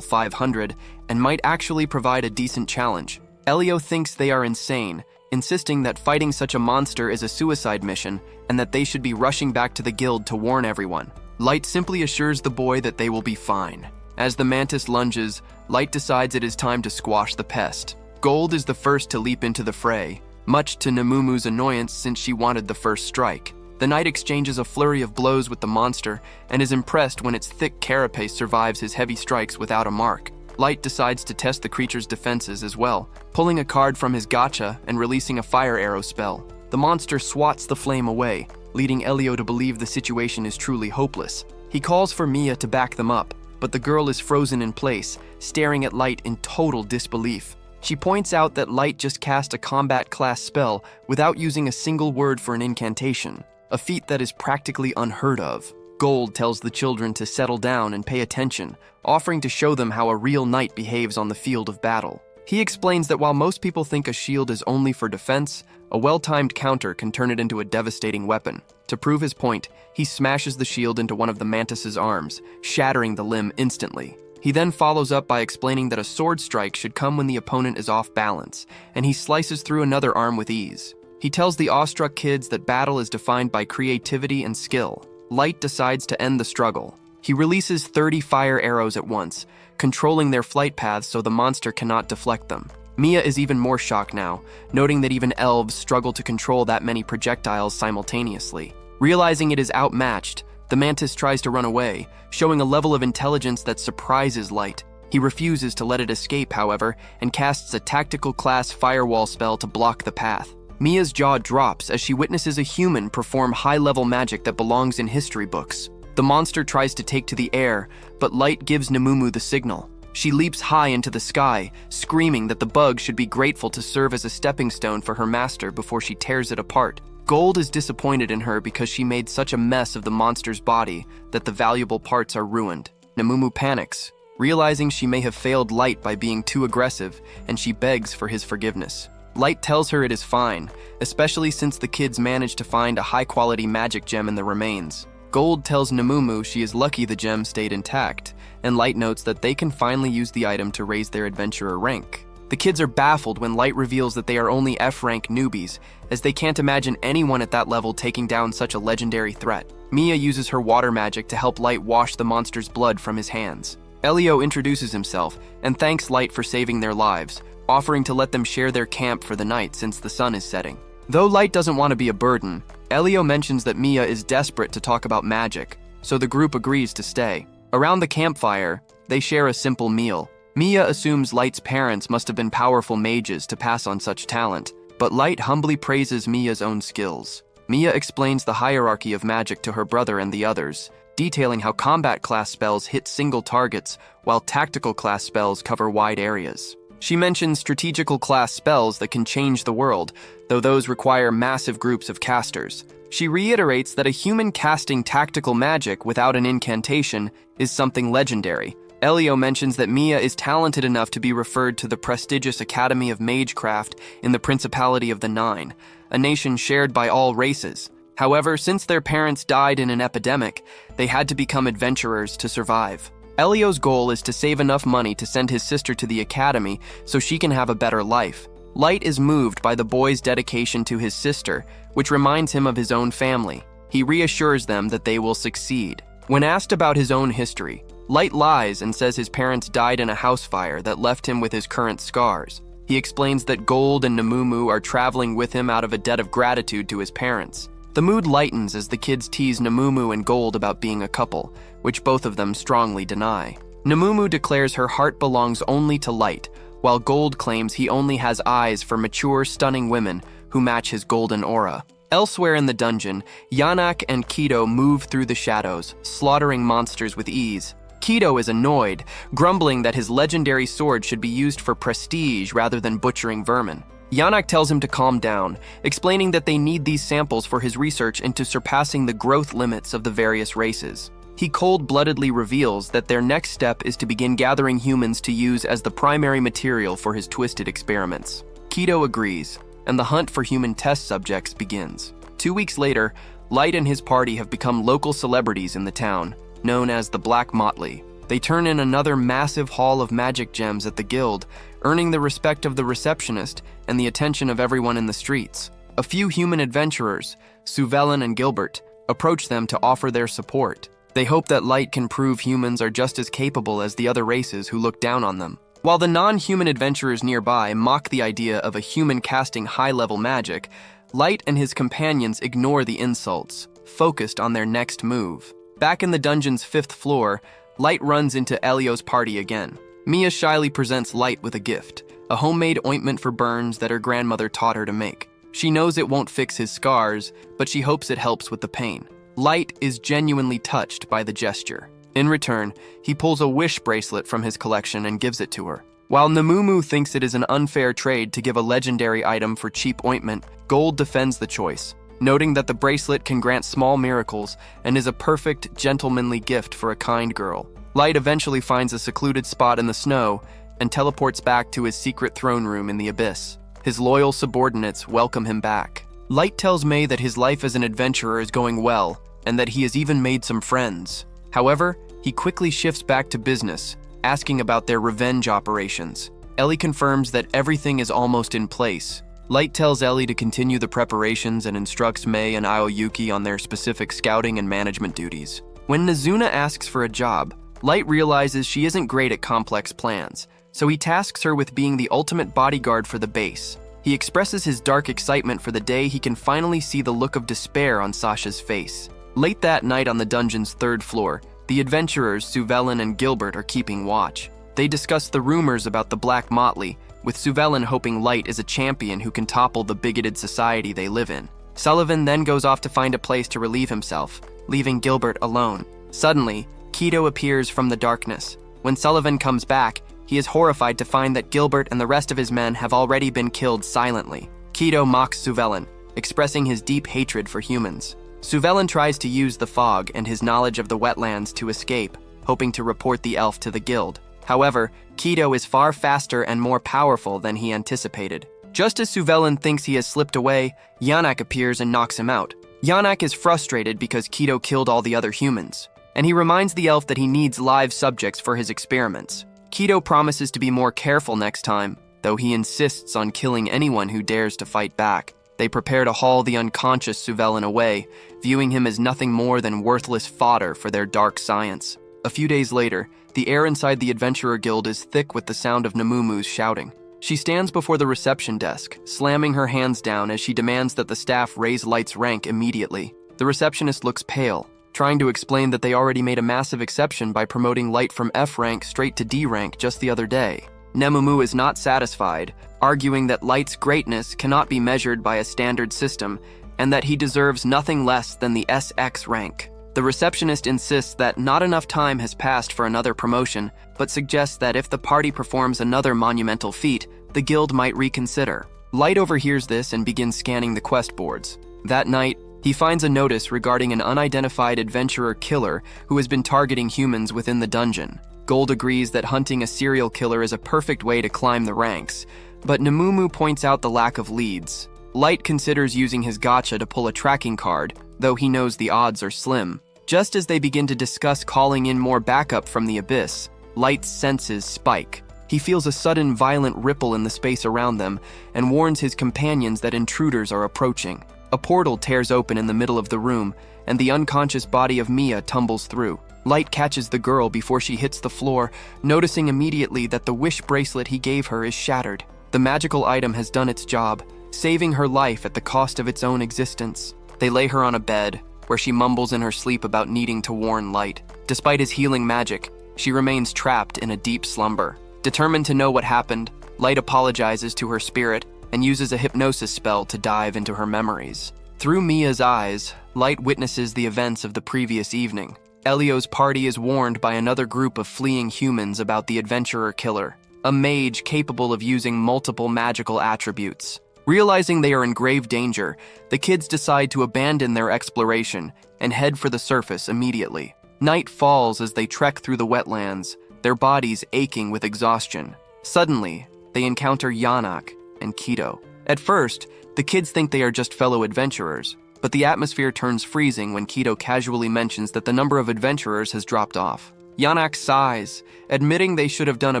500 and might actually provide a decent challenge. Elio thinks they are insane, insisting that fighting such a monster is a suicide mission and that they should be rushing back to the guild to warn everyone. Light simply assures the boy that they will be fine. As the mantis lunges, Light decides it is time to squash the pest. Gold is the first to leap into the fray, much to Nemumu's annoyance since she wanted the first strike. The knight exchanges a flurry of blows with the monster and is impressed when its thick carapace survives his heavy strikes without a mark. Light decides to test the creature's defenses as well, pulling a card from his gacha and releasing a fire arrow spell. The monster swats the flame away, leading Elio to believe the situation is truly hopeless. He calls for Mia to back them up, but the girl is frozen in place, staring at Light in total disbelief. She points out that Light just cast a combat class spell without using a single word for an incantation, a feat that is practically unheard of. Gold tells the children to settle down and pay attention, offering to show them how a real knight behaves on the field of battle. He explains that while most people think a shield is only for defense, a well-timed counter can turn it into a devastating weapon. To prove his point, he smashes the shield into one of the mantis's arms, shattering the limb instantly. He then follows up by explaining that a sword strike should come when the opponent is off balance, and he slices through another arm with ease. He tells the awestruck kids that battle is defined by creativity and skill. Light decides to end the struggle. He releases 30 fire arrows at once, controlling their flight paths so the monster cannot deflect them. Mia is even more shocked now, noting that even elves struggle to control that many projectiles simultaneously. Realizing it is outmatched, the mantis tries to run away, showing a level of intelligence that surprises Light. He refuses to let it escape, however, and casts a tactical class firewall spell to block the path. Mia's jaw drops as she witnesses a human perform high-level magic that belongs in history books. The monster tries to take to the air, but Light gives Nemumu the signal. She leaps high into the sky, screaming that the bug should be grateful to serve as a stepping stone for her master before she tears it apart. Gold is disappointed in her because she made such a mess of the monster's body that the valuable parts are ruined. Nemumu panics, realizing she may have failed Light by being too aggressive, and she begs for his forgiveness. Light tells her it is fine, especially since the kids managed to find a high-quality magic gem in the remains. Gold tells Nemumu she is lucky the gem stayed intact, and Light notes that they can finally use the item to raise their adventurer rank. The kids are baffled when Light reveals that they are only F-rank newbies, as they can't imagine anyone at that level taking down such a legendary threat. Mia uses her water magic to help Light wash the monster's blood from his hands. Elio introduces himself and thanks Light for saving their lives, offering to let them share their camp for the night since the sun is setting. Though Light doesn't want to be a burden, Elio mentions that Mia is desperate to talk about magic, so the group agrees to stay. Around the campfire, they share a simple meal. Mia assumes Light's parents must have been powerful mages to pass on such talent, but Light humbly praises Mia's own skills. Mia explains the hierarchy of magic to her brother and the others, detailing how combat class spells hit single targets, while tactical class spells cover wide areas. She mentions strategical class spells that can change the world, though those require massive groups of casters. She reiterates that a human casting tactical magic without an incantation is something legendary. Elio mentions that Mia is talented enough to be referred to the prestigious Academy of Magecraft in the Principality of the Nine, a nation shared by all races. However, since their parents died in an epidemic, they had to become adventurers to survive. Elio's goal is to save enough money to send his sister to the academy so she can have a better life. Light is moved by the boy's dedication to his sister, which reminds him of his own family. He reassures them that they will succeed. When asked about his own history, Light lies and says his parents died in a house fire that left him with his current scars. He explains that Gold and Namumu are traveling with him out of a debt of gratitude to his parents. The mood lightens as the kids tease Namumu and Gold about being a couple, which both of them strongly deny. Namumu declares her heart belongs only to Light, while Gold claims he only has eyes for mature, stunning women who match his golden aura. Elsewhere in the dungeon, Yanak and Kido move through the shadows, slaughtering monsters with ease. Kido is annoyed, grumbling that his legendary sword should be used for prestige rather than butchering vermin. Yanak tells him to calm down, explaining that they need these samples for his research into surpassing the growth limits of the various races. He cold-bloodedly reveals that their next step is to begin gathering humans to use as the primary material for his twisted experiments. Kido agrees, and the hunt for human test subjects begins. 2 weeks later, Light and his party have become local celebrities in the town, known as the Black Motley. They turn in another massive haul of magic gems at the guild, earning the respect of the receptionist and the attention of everyone in the streets. A few human adventurers, Suvelin and Gilbert, approach them to offer their support. They hope that Light can prove humans are just as capable as the other races who look down on them. While the non-human adventurers nearby mock the idea of a human casting high-level magic, Light and his companions ignore the insults, focused on their next move. Back in the dungeon's 5th floor, Light runs into Elio's party again. Mia shyly presents Light with a gift, a homemade ointment for burns that her grandmother taught her to make. She knows it won't fix his scars, but she hopes it helps with the pain. Light is genuinely touched by the gesture. In return, he pulls a wish bracelet from his collection and gives it to her. While Namumu thinks it is an unfair trade to give a legendary item for cheap ointment, Gold defends the choice, noting that the bracelet can grant small miracles and is a perfect, gentlemanly gift for a kind girl. Light eventually finds a secluded spot in the snow and teleports back to his secret throne room in the abyss. His loyal subordinates welcome him back. Light tells May that his life as an adventurer is going well, and that he has even made some friends. However, he quickly shifts back to business, asking about their revenge operations. Ellie confirms that everything is almost in place. Light tells Ellie to continue the preparations and instructs May and Aoyuki on their specific scouting and management duties. When Nazuna asks for a job, Light realizes she isn't great at complex plans, so he tasks her with being the ultimate bodyguard for the base. He expresses his dark excitement for the day he can finally see the look of despair on Sasha's face. Late that night on the dungeon's 3rd floor, the adventurers Suvelin and Gilbert are keeping watch. They discuss the rumors about the Black Motley, with Suvelin hoping Light is a champion who can topple the bigoted society they live in. Sullivan then goes off to find a place to relieve himself, leaving Gilbert alone. Suddenly, Kido appears from the darkness. When Sullivan comes back, he is horrified to find that Gilbert and the rest of his men have already been killed silently. Kido mocks Suvelin, expressing his deep hatred for humans. Suvelin tries to use the fog and his knowledge of the wetlands to escape, hoping to report the elf to the guild. However, Kido is far faster and more powerful than he anticipated. Just as Suvelin thinks he has slipped away, Yanak appears and knocks him out. Yanak is frustrated because Kido killed all the other humans, and he reminds the elf that he needs live subjects for his experiments. Kido promises to be more careful next time, though he insists on killing anyone who dares to fight back. They prepare to haul the unconscious Suvelin away, viewing him as nothing more than worthless fodder for their dark science. A few days later, the air inside the Adventurer Guild is thick with the sound of Nemumu's shouting. She stands before the reception desk, slamming her hands down as she demands that the staff raise Light's rank immediately. The receptionist looks pale, trying to explain that they already made a massive exception by promoting Light from F rank straight to D rank just the other day. Nemumu is not satisfied, arguing that Light's greatness cannot be measured by a standard system and that he deserves nothing less than the SX rank. The receptionist insists that not enough time has passed for another promotion, but suggests that if the party performs another monumental feat, the guild might reconsider. Light overhears this and begins scanning the quest boards. That night, he finds a notice regarding an unidentified adventurer killer who has been targeting humans within the dungeon. Gold agrees that hunting a serial killer is a perfect way to climb the ranks, but Nemumu points out the lack of leads. Light considers using his gacha to pull a tracking card, though he knows the odds are slim. Just as they begin to discuss calling in more backup from the abyss, Light's senses spike. He feels a sudden violent ripple in the space around them and warns his companions that intruders are approaching. A portal tears open in the middle of the room, and the unconscious body of Mia tumbles through. Light catches the girl before she hits the floor, noticing immediately that the wish bracelet he gave her is shattered. The magical item has done its job, saving her life at the cost of its own existence. They lay her on a bed, where she mumbles in her sleep about needing to warn Light. Despite his healing magic, she remains trapped in a deep slumber. Determined to know what happened, Light apologizes to her spirit and uses a hypnosis spell to dive into her memories. Through Mia's eyes, Light witnesses the events of the previous evening. Elio's party is warned by another group of fleeing humans about the adventurer killer, a mage capable of using multiple magical attributes. Realizing they are in grave danger, the kids decide to abandon their exploration and head for the surface immediately. Night falls as they trek through the wetlands, their bodies aching with exhaustion. Suddenly, they encounter Yanak and Kido. At first, the kids think they are just fellow adventurers, but the atmosphere turns freezing when Kido casually mentions that the number of adventurers has dropped off. Yanak sighs, admitting they should have done a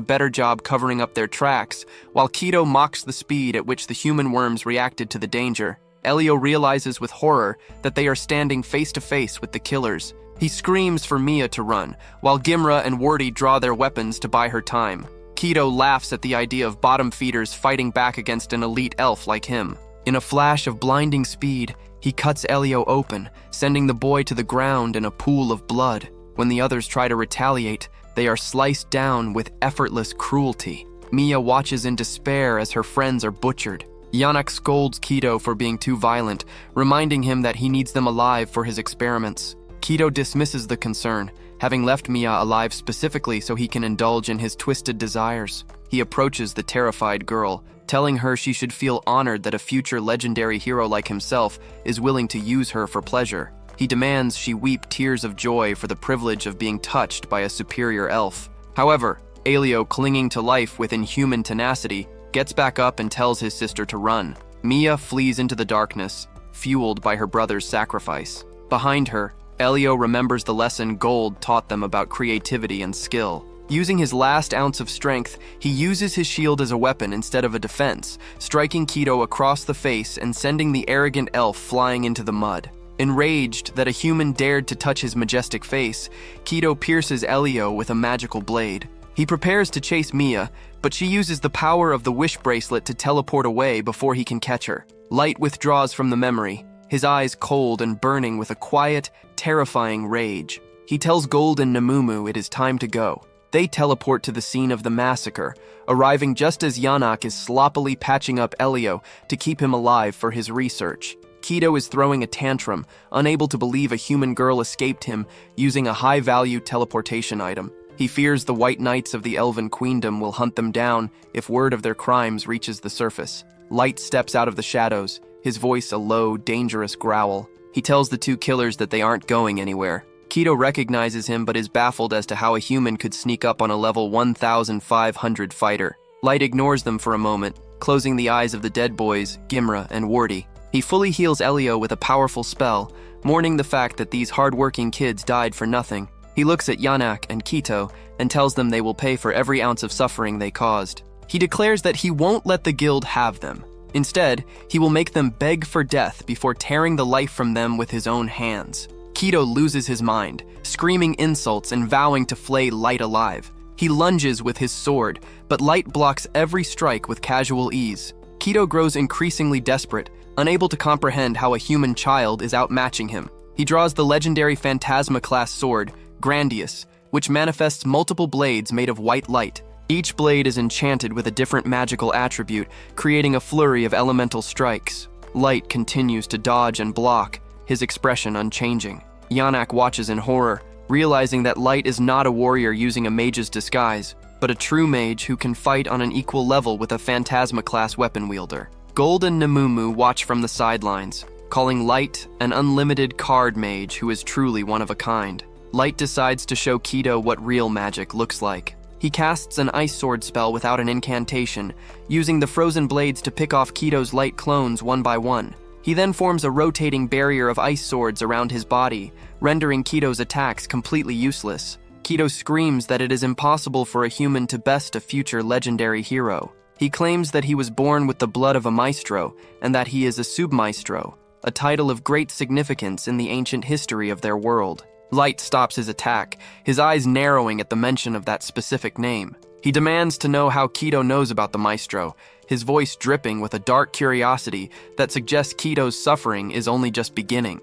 better job covering up their tracks, while Kido mocks the speed at which the human worms reacted to the danger. Elio realizes with horror that they are standing face to face with the killers. He screams for Mia to run, while Gimra and Warty draw their weapons to buy her time. Kido laughs at the idea of bottom feeders fighting back against an elite elf like him. In a flash of blinding speed, he cuts Elio open, sending the boy to the ground in a pool of blood. When the others try to retaliate, they are sliced down with effortless cruelty. Mia watches in despair as her friends are butchered. Yanak scolds Kido for being too violent, reminding him that he needs them alive for his experiments. Kido dismisses the concern, having left Mia alive specifically so he can indulge in his twisted desires. He approaches the terrified girl, telling her she should feel honored that a future legendary hero like himself is willing to use her for pleasure. He demands she weep tears of joy for the privilege of being touched by a superior elf. However, Elio, clinging to life with inhuman tenacity, gets back up and tells his sister to run. Mia flees into the darkness, fueled by her brother's sacrifice. Behind her, Elio remembers the lesson Gold taught them about creativity and skill. Using his last ounce of strength, he uses his shield as a weapon instead of a defense, striking Kido across the face and sending the arrogant elf flying into the mud. Enraged that a human dared to touch his majestic face, Kido pierces Elio with a magical blade. He prepares to chase Mia, but she uses the power of the wish bracelet to teleport away before he can catch her. Light withdraws from the memory, his eyes cold and burning with a quiet, terrifying rage. He tells Gold and Nemumu it is time to go. They teleport to the scene of the massacre, arriving just as Yanak is sloppily patching up Elio to keep him alive for his research. Kido is throwing a tantrum, unable to believe a human girl escaped him using a high-value teleportation item. He fears the White Knights of the Elven Queendom will hunt them down if word of their crimes reaches the surface. Light steps out of the shadows, his voice a low, dangerous growl. He tells the two killers that they aren't going anywhere. Kido recognizes him but is baffled as to how a human could sneak up on a level 1,500 fighter. Light ignores them for a moment, closing the eyes of the dead boys, Gimra and Warty. He fully heals Elio with a powerful spell, mourning the fact that these hard-working kids died for nothing. He looks at Yanak and Kido and tells them they will pay for every ounce of suffering they caused. He declares that he won't let the guild have them. Instead, he will make them beg for death before tearing the life from them with his own hands. Kido loses his mind, screaming insults and vowing to flay Light alive. He lunges with his sword, but Light blocks every strike with casual ease. Kido grows increasingly desperate, unable to comprehend how a human child is outmatching him. He draws the legendary Phantasma-class sword, Grandius, which manifests multiple blades made of white light. Each blade is enchanted with a different magical attribute, creating a flurry of elemental strikes. Light continues to dodge and block, his expression unchanging. Yannack watches in horror, realizing that Light is not a warrior using a mage's disguise, but a true mage who can fight on an equal level with a Phantasma-class weapon wielder. Gold and Nemumu watch from the sidelines, calling Light an unlimited card mage who is truly one of a kind. Light decides to show Kido what real magic looks like. He casts an ice sword spell without an incantation, using the frozen blades to pick off Kido's light clones one by one. He then forms a rotating barrier of ice swords around his body, rendering Kido's attacks completely useless. Kido screams that it is impossible for a human to best a future legendary hero. He claims that he was born with the blood of a maestro, and that he is a submaestro, a title of great significance in the ancient history of their world. Light stops his attack, his eyes narrowing at the mention of that specific name. He demands to know how Kido knows about the maestro, his voice dripping with a dark curiosity that suggests Kido's suffering is only just beginning.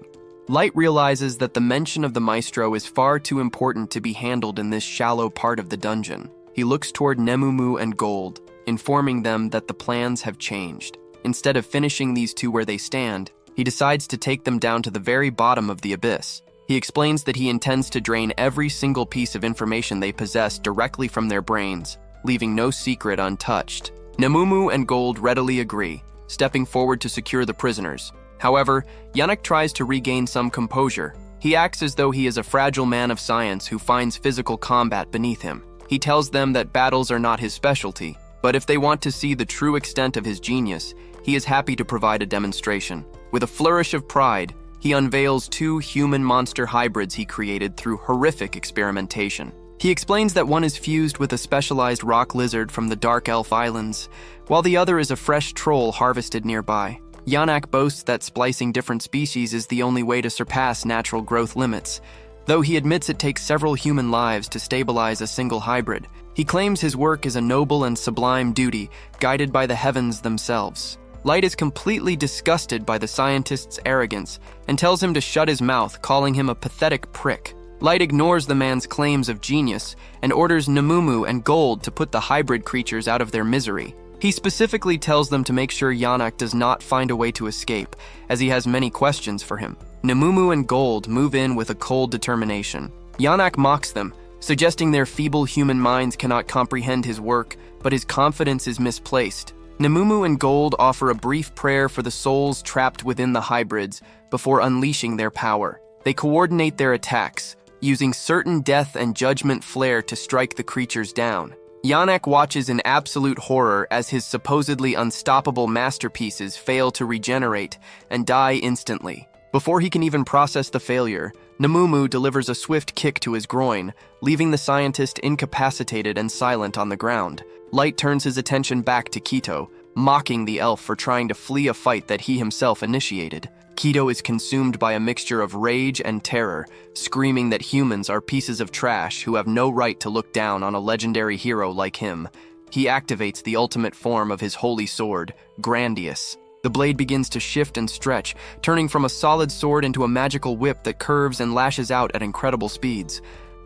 Light realizes that the mention of the maestro is far too important to be handled in this shallow part of the dungeon. He looks toward Nemumu and Gold, informing them that the plans have changed. Instead of finishing these two where they stand, he decides to take them down to the very bottom of the abyss. He explains that he intends to drain every single piece of information they possess directly from their brains, leaving no secret untouched. Nemumu and Gold readily agree, stepping forward to secure the prisoners. However, Yannack tries to regain some composure. He acts as though he is a fragile man of science who finds physical combat beneath him. He tells them that battles are not his specialty, but if they want to see the true extent of his genius, he is happy to provide a demonstration. With a flourish of pride, he unveils two human-monster hybrids he created through horrific experimentation. He explains that one is fused with a specialized rock lizard from the Dark Elf Islands, while the other is a fresh troll harvested nearby. Yannack boasts that splicing different species is the only way to surpass natural growth limits, though he admits it takes several human lives to stabilize a single hybrid. He claims his work is a noble and sublime duty, guided by the heavens themselves. Light is completely disgusted by the scientist's arrogance and tells him to shut his mouth, calling him a pathetic prick. Light ignores the man's claims of genius and orders Nemumu and Gold to put the hybrid creatures out of their misery. He specifically tells them to make sure Yannack does not find a way to escape, as he has many questions for him. Nemumu and Gold move in with a cold determination. Yannack mocks them, suggesting their feeble human minds cannot comprehend his work, but his confidence is misplaced. Nemumu and Gold offer a brief prayer for the souls trapped within the hybrids before unleashing their power. They coordinate their attacks, using certain death and judgment flair to strike the creatures down. Yannack watches in absolute horror as his supposedly unstoppable masterpieces fail to regenerate and die instantly. Before he can even process the failure, Nemumu delivers a swift kick to his groin, leaving the scientist incapacitated and silent on the ground. Light turns his attention back to Kido, mocking the elf for trying to flee a fight that he himself initiated. Kido is consumed by a mixture of rage and terror, screaming that humans are pieces of trash who have no right to look down on a legendary hero like him. He activates the ultimate form of his holy sword, Grandius. The blade begins to shift and stretch, turning from a solid sword into a magical whip that curves and lashes out at incredible speeds.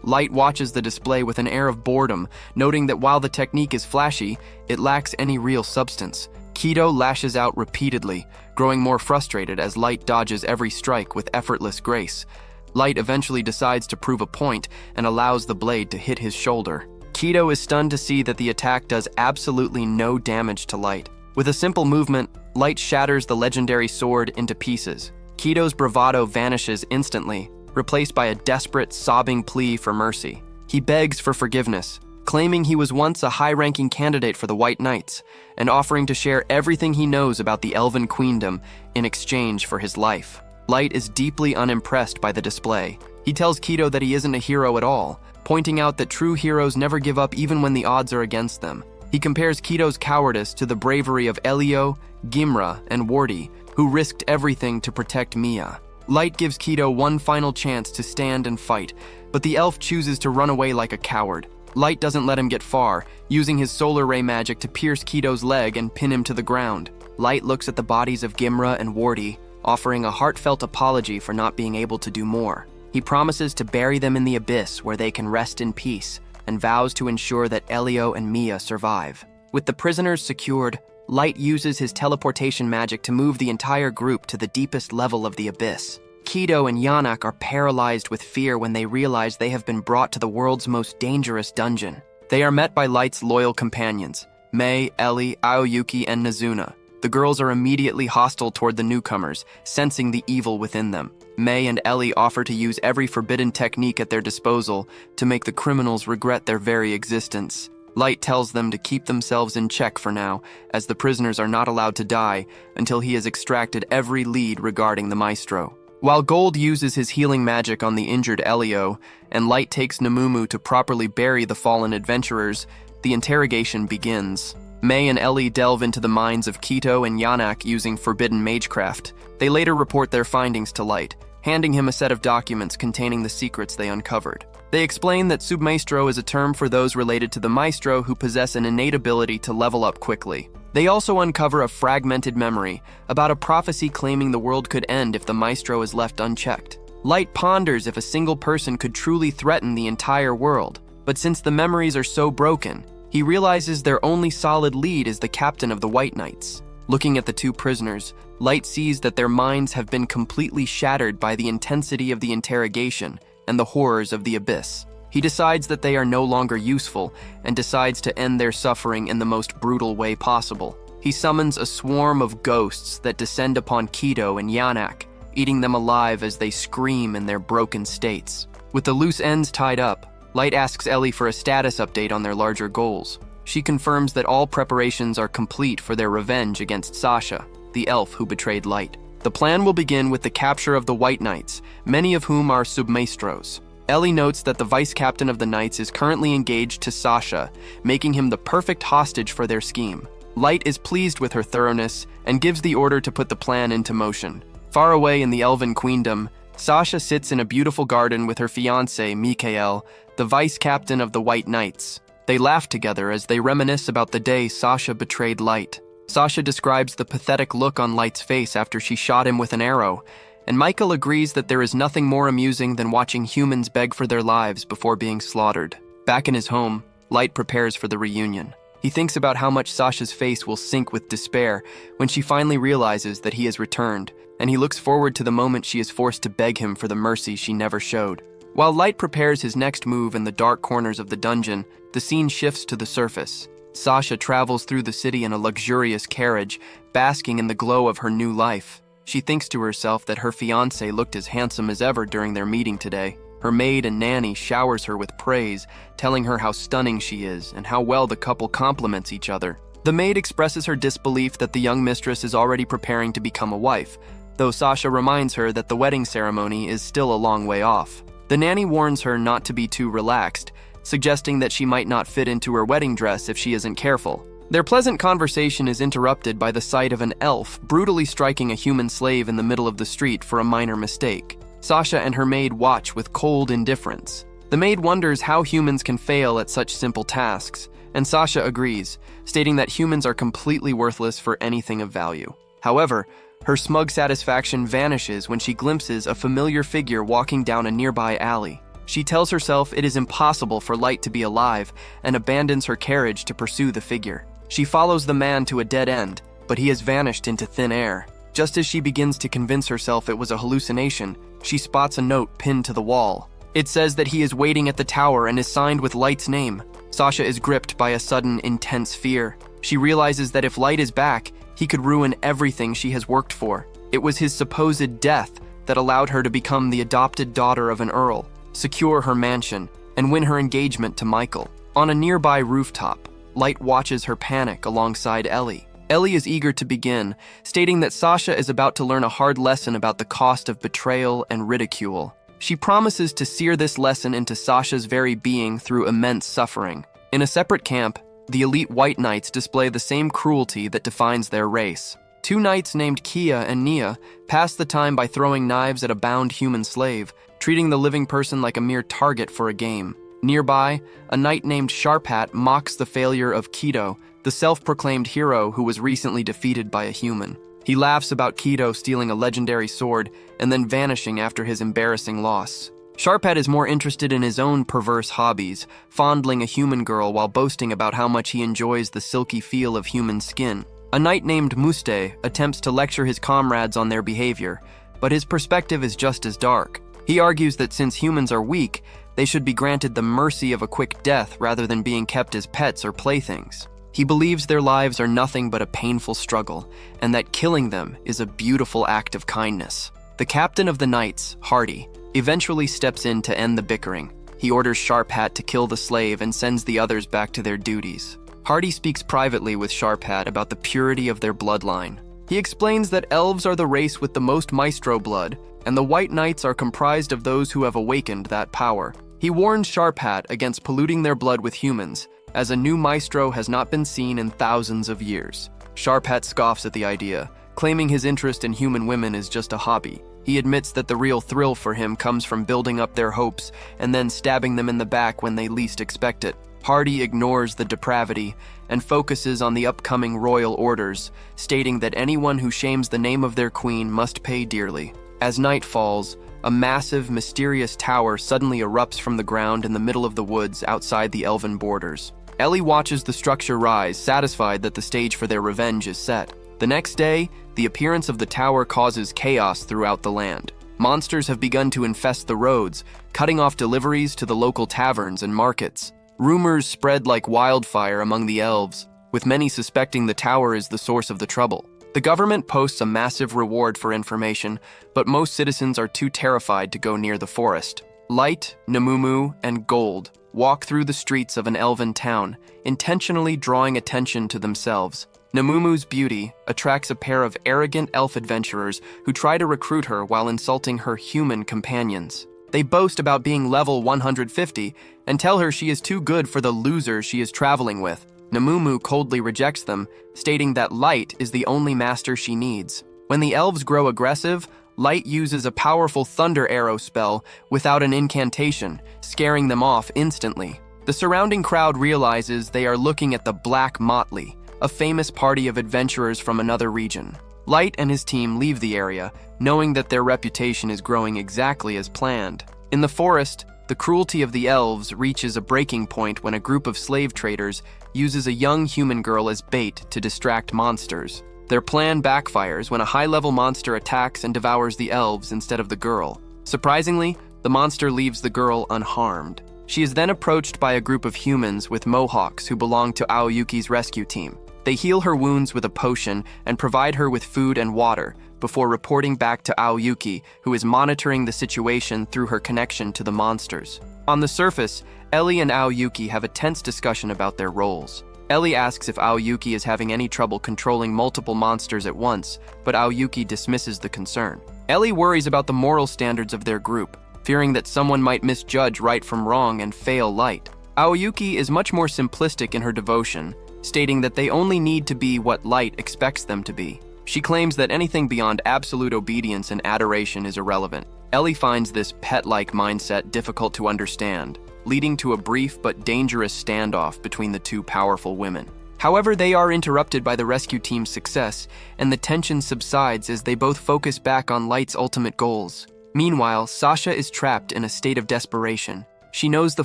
Light watches the display with an air of boredom, noting that while the technique is flashy, it lacks any real substance. Kido lashes out repeatedly, growing more frustrated as Light dodges every strike with effortless grace. Light eventually decides to prove a point and allows the blade to hit his shoulder. Kido is stunned to see that the attack does absolutely no damage to Light. With a simple movement, Light shatters the legendary sword into pieces. Kido's bravado vanishes instantly, replaced by a desperate, sobbing plea for mercy. He begs for forgiveness, claiming he was once a high-ranking candidate for the White Knights, and offering to share everything he knows about the Elven Queendom in exchange for his life. Light is deeply unimpressed by the display. He tells Kido that he isn't a hero at all, pointing out that true heroes never give up even when the odds are against them. He compares Kito's cowardice to the bravery of Elio, Gimra, and Wardy, who risked everything to protect Mia. Light gives Kito one final chance to stand and fight, but the elf chooses to run away like a coward. Light doesn't let him get far, using his solar ray magic to pierce Kito's leg and pin him to the ground. Light looks at the bodies of Gimra and Wardy, offering a heartfelt apology for not being able to do more. He promises to bury them in the abyss where they can rest in peace, and vows to ensure that Elio and Mia survive. With the prisoners secured, Light uses his teleportation magic to move the entire group to the deepest level of the abyss. Kito and Yannick are paralyzed with fear when they realize they have been brought to the world's most dangerous dungeon. They are met by Light's loyal companions, Mei, Ellie, Aoyuki, and Nazuna. The girls are immediately hostile toward the newcomers, sensing the evil within them. Mei and Ellie offer to use every forbidden technique at their disposal to make the criminals regret their very existence. Light tells them to keep themselves in check for now, as the prisoners are not allowed to die until he has extracted every lead regarding the maestro. While Gold uses his healing magic on the injured Elio, and Light takes Namumu to properly bury the fallen adventurers, the interrogation begins. Mei and Ellie delve into the minds of Kito and Yannick using forbidden magecraft. They later report their findings to Light, handing him a set of documents containing the secrets they uncovered. They explain that Submaestro is a term for those related to the maestro who possess an innate ability to level up quickly. They also uncover a fragmented memory about a prophecy claiming the world could end if the maestro is left unchecked. Light ponders if a single person could truly threaten the entire world, but since the memories are so broken, he realizes their only solid lead is the captain of the White Knights. Looking at the two prisoners, Light sees that their minds have been completely shattered by the intensity of the interrogation and the horrors of the abyss. He decides that they are no longer useful and decides to end their suffering in the most brutal way possible. He summons a swarm of ghosts that descend upon Kito and Yannick, eating them alive as they scream in their broken states. With the loose ends tied up, Light asks Ellie for a status update on their larger goals. She confirms that all preparations are complete for their revenge against Sasha, the elf who betrayed Light. The plan will begin with the capture of the White Knights, many of whom are submaestros. Ellie notes that the vice captain of the Knights is currently engaged to Sasha, making him the perfect hostage for their scheme. Light is pleased with her thoroughness and gives the order to put the plan into motion. Far away in the Elven Queendom, Sasha sits in a beautiful garden with her fiancé, Mikael, the vice captain of the White Knights. They laugh together as they reminisce about the day Sasha betrayed Light. Sasha describes the pathetic look on Light's face after she shot him with an arrow, and Michael agrees that there is nothing more amusing than watching humans beg for their lives before being slaughtered. Back in his home, Light prepares for the reunion. He thinks about how much Sasha's face will sink with despair when she finally realizes that he has returned, and he looks forward to the moment she is forced to beg him for the mercy she never showed. While Light prepares his next move in the dark corners of the dungeon, the scene shifts to the surface. Sasha travels through the city in a luxurious carriage, basking in the glow of her new life. She thinks to herself that her fiancé looked as handsome as ever during their meeting today. Her maid and nanny showers her with praise, telling her how stunning she is and how well the couple complements each other. The maid expresses her disbelief that the young mistress is already preparing to become a wife, though Sasha reminds her that the wedding ceremony is still a long way off. The nanny warns her not to be too relaxed, suggesting that she might not fit into her wedding dress if she isn't careful. Their pleasant conversation is interrupted by the sight of an elf brutally striking a human slave in the middle of the street for a minor mistake. Sasha and her maid watch with cold indifference. The maid wonders how humans can fail at such simple tasks, and Sasha agrees, stating that humans are completely worthless for anything of value. However, her smug satisfaction vanishes when she glimpses a familiar figure walking down a nearby alley. She tells herself it is impossible for Light to be alive and abandons her carriage to pursue the figure. She follows the man to a dead end, but he has vanished into thin air. Just as she begins to convince herself it was a hallucination, she spots a note pinned to the wall. It says that he is waiting at the tower and is signed with Light's name. Sasha is gripped by a sudden, intense fear. She realizes that if Light is back, he could ruin everything she has worked for. It was his supposed death that allowed her to become the adopted daughter of an earl, secure her mansion, and win her engagement to Michael. On a nearby rooftop, Light watches her panic alongside Ellie. Ellie is eager to begin, stating that Sasha is about to learn a hard lesson about the cost of betrayal and ridicule. She promises to sear this lesson into Sasha's very being through immense suffering. In a separate camp, The elite White Knights display the same cruelty that defines their race. Two knights named Kia and Nia pass the time by throwing knives at a bound human slave, treating the living person like a mere target for a game. Nearby, a knight named Sharpat mocks the failure of Kido, the self-proclaimed hero who was recently defeated by a human. He laughs about Kido stealing a legendary sword and then vanishing after his embarrassing loss. Sharpat is more interested in his own perverse hobbies, fondling a human girl while boasting about how much he enjoys the silky feel of human skin. A knight named Muste attempts to lecture his comrades on their behavior, but his perspective is just as dark. He argues that since humans are weak, they should be granted the mercy of a quick death rather than being kept as pets or playthings. He believes their lives are nothing but a painful struggle, and that killing them is a beautiful act of kindness. The captain of the knights, Hardy, eventually steps in to end the bickering. He orders Sharpat to kill the slave and sends the others back to their duties. Hardy speaks privately with Sharpat about the purity of their bloodline. He explains that elves are the race with the most maestro blood, and the White Knights are comprised of those who have awakened that power. He warns Sharpat against polluting their blood with humans, as a new maestro has not been seen in thousands of years. Sharpat scoffs at the idea, claiming his interest in human women is just a hobby. He admits that the real thrill for him comes from building up their hopes and then stabbing them in the back when they least expect it. Hardy ignores the depravity and focuses on the upcoming royal orders, stating that anyone who shames the name of their queen must pay dearly. As night falls, a massive, mysterious tower suddenly erupts from the ground in the middle of the woods outside the elven borders. Ellie watches the structure rise, satisfied that the stage for their revenge is set. The next day, the appearance of the tower causes chaos throughout the land. Monsters have begun to infest the roads, cutting off deliveries to the local taverns and markets. Rumors spread like wildfire among the elves, with many suspecting the tower is the source of the trouble. The government posts a massive reward for information, but most citizens are too terrified to go near the forest. Light, Namumu, and Gold walk through the streets of an elven town, intentionally drawing attention to themselves. Namumu's beauty attracts a pair of arrogant elf adventurers who try to recruit her while insulting her human companions. They boast about being level 150 and tell her she is too good for the loser she is traveling with. Namumu coldly rejects them, stating that Light is the only master she needs. When the elves grow aggressive, Light uses a powerful thunder arrow spell without an incantation, scaring them off instantly. The surrounding crowd realizes they are looking at the Black Motley, a famous party of adventurers from another region. Light and his team leave the area, knowing that their reputation is growing exactly as planned. In the forest, the cruelty of the elves reaches a breaking point when a group of slave traders uses a young human girl as bait to distract monsters. Their plan backfires when a high-level monster attacks and devours the elves instead of the girl. Surprisingly, the monster leaves the girl unharmed. She is then approached by a group of humans with mohawks who belong to Aoyuki's rescue team. They heal her wounds with a potion and provide her with food and water before reporting back to Aoyuki, who is monitoring the situation through her connection to the monsters. On the surface, Ellie and Aoyuki have a tense discussion about their roles. Ellie asks if Aoyuki is having any trouble controlling multiple monsters at once, but Aoyuki dismisses the concern. Ellie worries about the moral standards of their group, fearing that someone might misjudge right from wrong and fail Light. Aoyuki is much more simplistic in her devotion, stating that they only need to be what Light expects them to be. She claims that anything beyond absolute obedience and adoration is irrelevant. Ellie finds this pet-like mindset difficult to understand, leading to a brief but dangerous standoff between the two powerful women. However, they are interrupted by the rescue team's success, and the tension subsides as they both focus back on Light's ultimate goals. Meanwhile, Sasha is trapped in a state of desperation. She knows the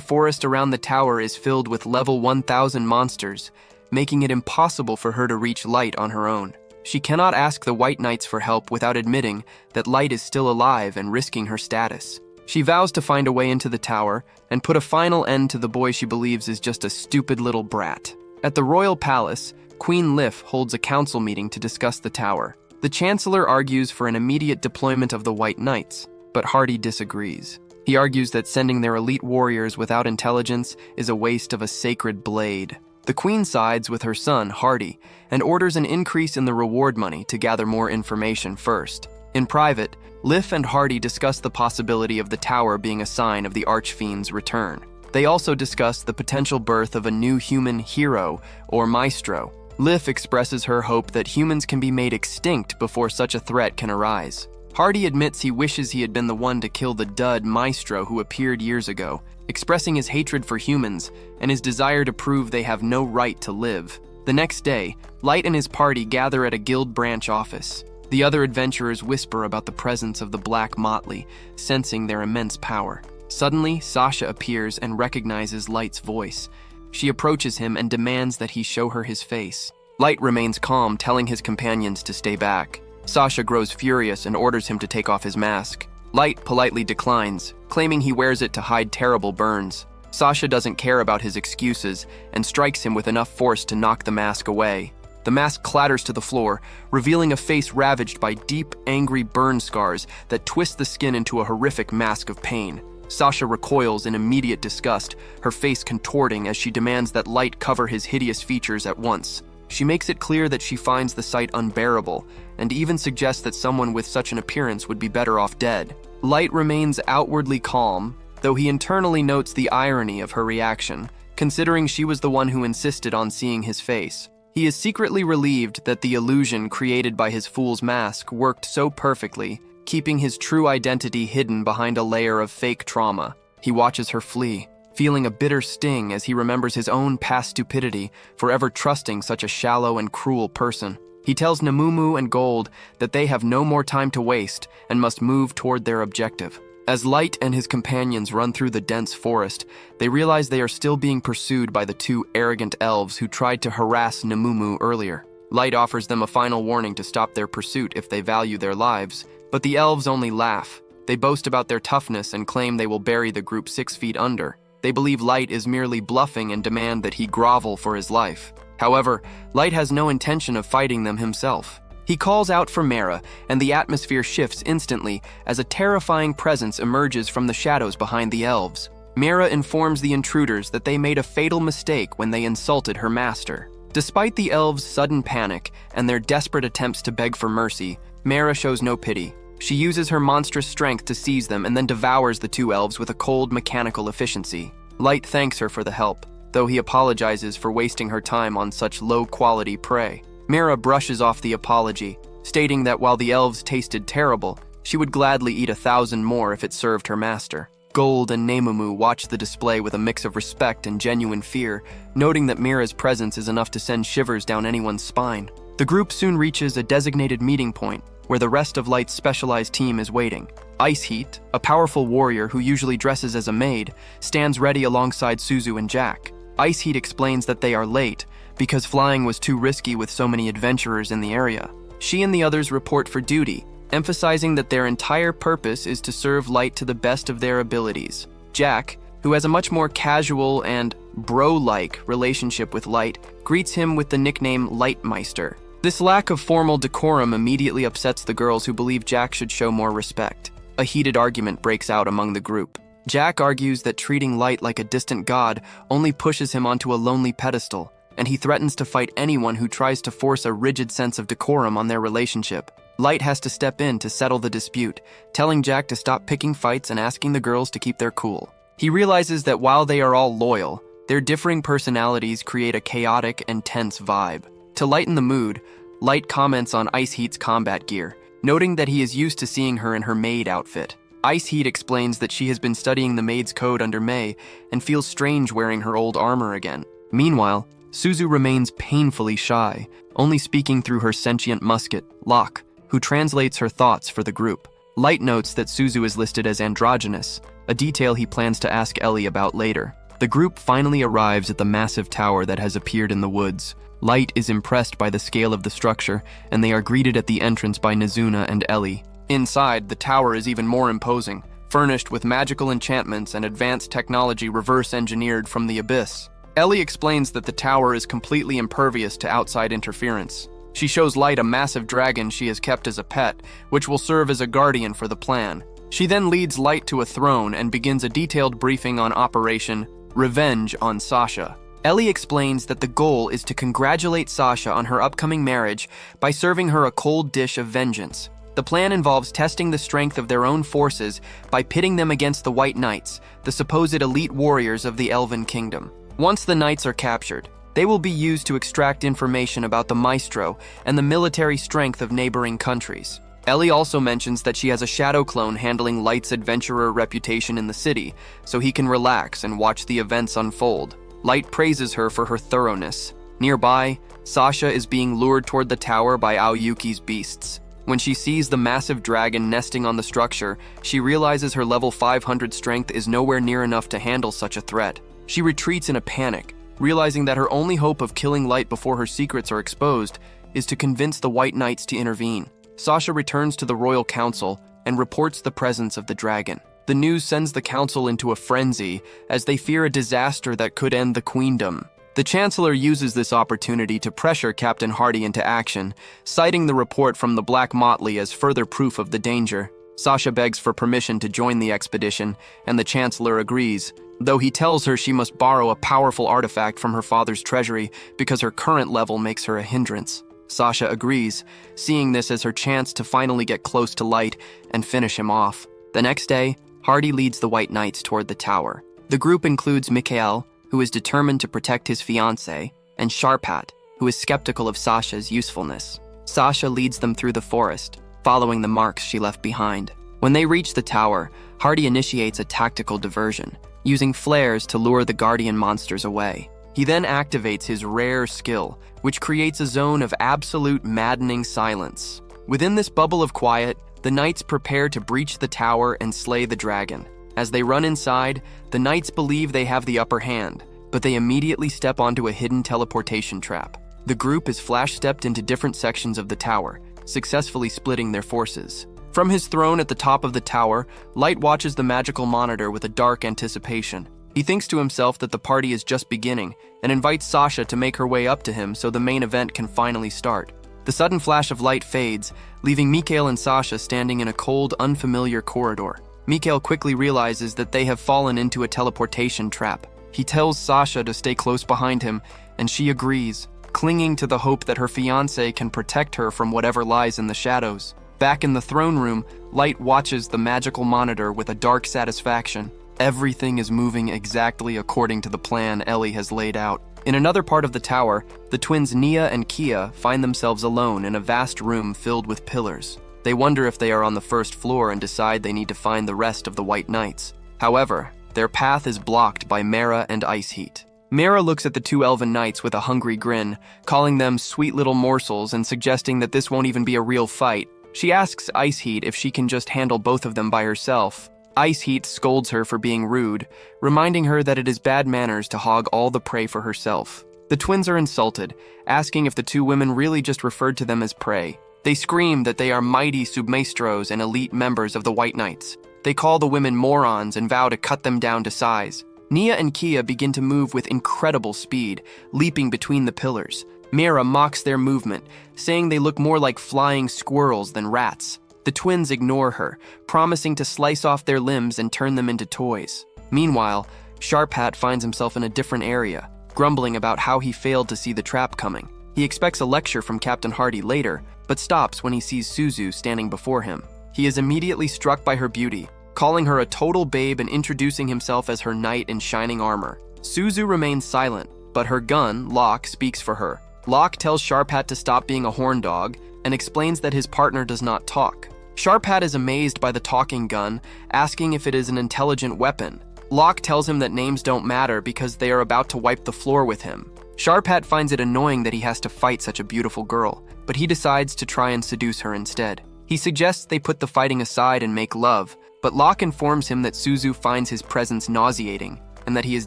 forest around the tower is filled with level 1000 monsters, making it impossible for her to reach Light on her own. She cannot ask the White Knights for help without admitting that Light is still alive and risking her status. She vows to find a way into the tower and put a final end to the boy she believes is just a stupid little brat. At the royal palace, Queen Lif holds a council meeting to discuss the tower. The Chancellor argues for an immediate deployment of the White Knights, but Hardy disagrees. He argues that sending their elite warriors without intelligence is a waste of a sacred blade. The Queen sides with her son, Hardy, and orders an increase in the reward money to gather more information first. In private, Lif and Hardy discuss the possibility of the tower being a sign of the Archfiend's return. They also discuss the potential birth of a new human hero, or maestro. Lif expresses her hope that humans can be made extinct before such a threat can arise. Hardy admits he wishes he had been the one to kill the dud maestro who appeared years ago, expressing his hatred for humans and his desire to prove they have no right to live. The next day, Light and his party gather at a guild branch office. The other adventurers whisper about the presence of the Black Motley, sensing their immense power. Suddenly, Sasha appears and recognizes Light's voice. She approaches him and demands that he show her his face. Light remains calm, telling his companions to stay back. Sasha grows furious and orders him to take off his mask. Light politely declines, claiming he wears it to hide terrible burns. Sasha doesn't care about his excuses and strikes him with enough force to knock the mask away. The mask clatters to the floor, revealing a face ravaged by deep, angry burn scars that twist the skin into a horrific mask of pain. Sasha recoils in immediate disgust, her face contorting as she demands that Light cover his hideous features at once. She makes it clear that she finds the sight unbearable, and even suggests that someone with such an appearance would be better off dead. Light remains outwardly calm, though he internally notes the irony of her reaction, considering she was the one who insisted on seeing his face. He is secretly relieved that the illusion created by his fool's mask worked so perfectly, keeping his true identity hidden behind a layer of fake trauma. He watches her flee, feeling a bitter sting as he remembers his own past stupidity, forever trusting such a shallow and cruel person. He tells Namumu and Gold that they have no more time to waste and must move toward their objective. As Light and his companions run through the dense forest, they realize they are still being pursued by the two arrogant elves who tried to harass Namumu earlier. Light offers them a final warning to stop their pursuit if they value their lives, but the elves only laugh. They boast about their toughness and claim they will bury the group 6 feet under. They believe Light is merely bluffing and demand that he grovel for his life. However, Light has no intention of fighting them himself. He calls out for Mera, and the atmosphere shifts instantly as a terrifying presence emerges from the shadows behind the elves. Mera informs the intruders that they made a fatal mistake when they insulted her master. Despite the elves' sudden panic and their desperate attempts to beg for mercy, Mera shows no pity. She uses her monstrous strength to seize them and then devours the two elves with a cold, mechanical efficiency. Light thanks her for the help, though he apologizes for wasting her time on such low-quality prey. Mera brushes off the apology, stating that while the elves tasted terrible, she would gladly eat 1,000 more if it served her master. Gold and Namumu watch the display with a mix of respect and genuine fear, noting that Mera's presence is enough to send shivers down anyone's spine. The group soon reaches a designated meeting point, where the rest of Light's specialized team is waiting. Ice Heat, a powerful warrior who usually dresses as a maid, stands ready alongside Suzu and Jack. Ice Heat explains that they are late, because flying was too risky with so many adventurers in the area. She and the others report for duty, emphasizing that their entire purpose is to serve Light to the best of their abilities. Jack, who has a much more casual and bro-like relationship with Light, greets him with the nickname Lightmeister. This lack of formal decorum immediately upsets the girls who believe Jack should show more respect. A heated argument breaks out among the group. Jack argues that treating Light like a distant god only pushes him onto a lonely pedestal, and he threatens to fight anyone who tries to force a rigid sense of decorum on their relationship. Light has to step in to settle the dispute, telling Jack to stop picking fights and asking the girls to keep their cool. He realizes that while they are all loyal, their differing personalities create a chaotic and tense vibe. To lighten the mood, Light comments on Ice Heat's combat gear, noting that he is used to seeing her in her maid outfit. Ice Heat explains that she has been studying the maid's code under May and feels strange wearing her old armor again. Meanwhile, Suzu remains painfully shy, only speaking through her sentient musket, Locke, who translates her thoughts for the group. Light notes that Suzu is listed as androgynous, a detail he plans to ask Ellie about later. The group finally arrives at the massive tower that has appeared in the woods. Light is impressed by the scale of the structure, and they are greeted at the entrance by Nizuna and Ellie. Inside, the tower is even more imposing, furnished with magical enchantments and advanced technology reverse-engineered from the abyss. Ellie explains that the tower is completely impervious to outside interference. She shows Light a massive dragon she has kept as a pet, which will serve as a guardian for the plan. She then leads Light to a throne and begins a detailed briefing on Operation Revenge on Sasha. Ellie explains that the goal is to congratulate Sasha on her upcoming marriage by serving her a cold dish of vengeance. The plan involves testing the strength of their own forces by pitting them against the White Knights, the supposed elite warriors of the Elven Kingdom. Once the Knights are captured, they will be used to extract information about the Maestro and the military strength of neighboring countries. Ellie also mentions that she has a shadow clone handling Light's adventurer reputation in the city, so he can relax and watch the events unfold. Light praises her for her thoroughness. Nearby, Sasha is being lured toward the tower by Aoyuki's beasts. When she sees the massive dragon nesting on the structure, she realizes her level 500 strength is nowhere near enough to handle such a threat. She retreats in a panic, realizing that her only hope of killing Light before her secrets are exposed is to convince the White Knights to intervene. Sasha returns to the Royal Council and reports the presence of the dragon. The news sends the council into a frenzy as they fear a disaster that could end the queendom. The Chancellor uses this opportunity to pressure Captain Hardy into action, citing the report from the Black Motley as further proof of the danger. Sasha begs for permission to join the expedition, and the Chancellor agrees, though he tells her she must borrow a powerful artifact from her father's treasury because her current level makes her a hindrance. Sasha agrees, seeing this as her chance to finally get close to Light and finish him off. The next day, Hardy leads the White Knights toward the tower. The group includes Mikael, who is determined to protect his fiancée, and Sharpat, who is skeptical of Sasha's usefulness. Sasha leads them through the forest, following the marks she left behind. When they reach the tower, Hardy initiates a tactical diversion, using flares to lure the guardian monsters away. He then activates his rare skill, which creates a zone of absolute maddening silence. Within this bubble of quiet, the knights prepare to breach the tower and slay the dragon. As they run inside, the knights believe they have the upper hand, but they immediately step onto a hidden teleportation trap. The group is flash-stepped into different sections of the tower, successfully splitting their forces. From his throne at the top of the tower, Light watches the magical monitor with a dark anticipation. He thinks to himself that the party is just beginning and invites Sasha to make her way up to him so the main event can finally start. The sudden flash of light fades, leaving Mikael and Sasha standing in a cold, unfamiliar corridor. Mikael quickly realizes that they have fallen into a teleportation trap. He tells Sasha to stay close behind him, and she agrees, clinging to the hope that her fiancé can protect her from whatever lies in the shadows. Back in the throne room, Light watches the magical monitor with a dark satisfaction. Everything is moving exactly according to the plan Ellie has laid out. In another part of the tower, the twins Nia and Kia find themselves alone in a vast room filled with pillars. They wonder if they are on the first floor and decide they need to find the rest of the White Knights. However, their path is blocked by Mara and Ice Heat. Mara looks at the two elven knights with a hungry grin, calling them sweet little morsels and suggesting that this won't even be a real fight. She asks Ice Heat if she can just handle both of them by herself. Ice Heat scolds her for being rude, reminding her that it is bad manners to hog all the prey for herself. The twins are insulted, asking if the two women really just referred to them as prey. They scream that they are mighty submaestros and elite members of the White Knights. They call the women morons and vow to cut them down to size. Nia and Kia begin to move with incredible speed, leaping between the pillars. Mira mocks their movement, saying they look more like flying squirrels than rats. The twins ignore her, promising to slice off their limbs and turn them into toys. Meanwhile, Sharp Hat finds himself in a different area, grumbling about how he failed to see the trap coming. He expects a lecture from Captain Hardy later, but stops when he sees Suzu standing before him. He is immediately struck by her beauty, calling her a total babe and introducing himself as her knight in shining armor. Suzu remains silent, but her gun, Locke, speaks for her. Locke tells Sharp Hat to stop being a horn dog and explains that his partner does not talk. Sharp Hat is amazed by the talking gun, asking if it is an intelligent weapon. Locke tells him that names don't matter because they are about to wipe the floor with him. Sharp Hat finds it annoying that he has to fight such a beautiful girl, but he decides to try and seduce her instead. He suggests they put the fighting aside and make love, but Locke informs him that Suzu finds his presence nauseating and that he is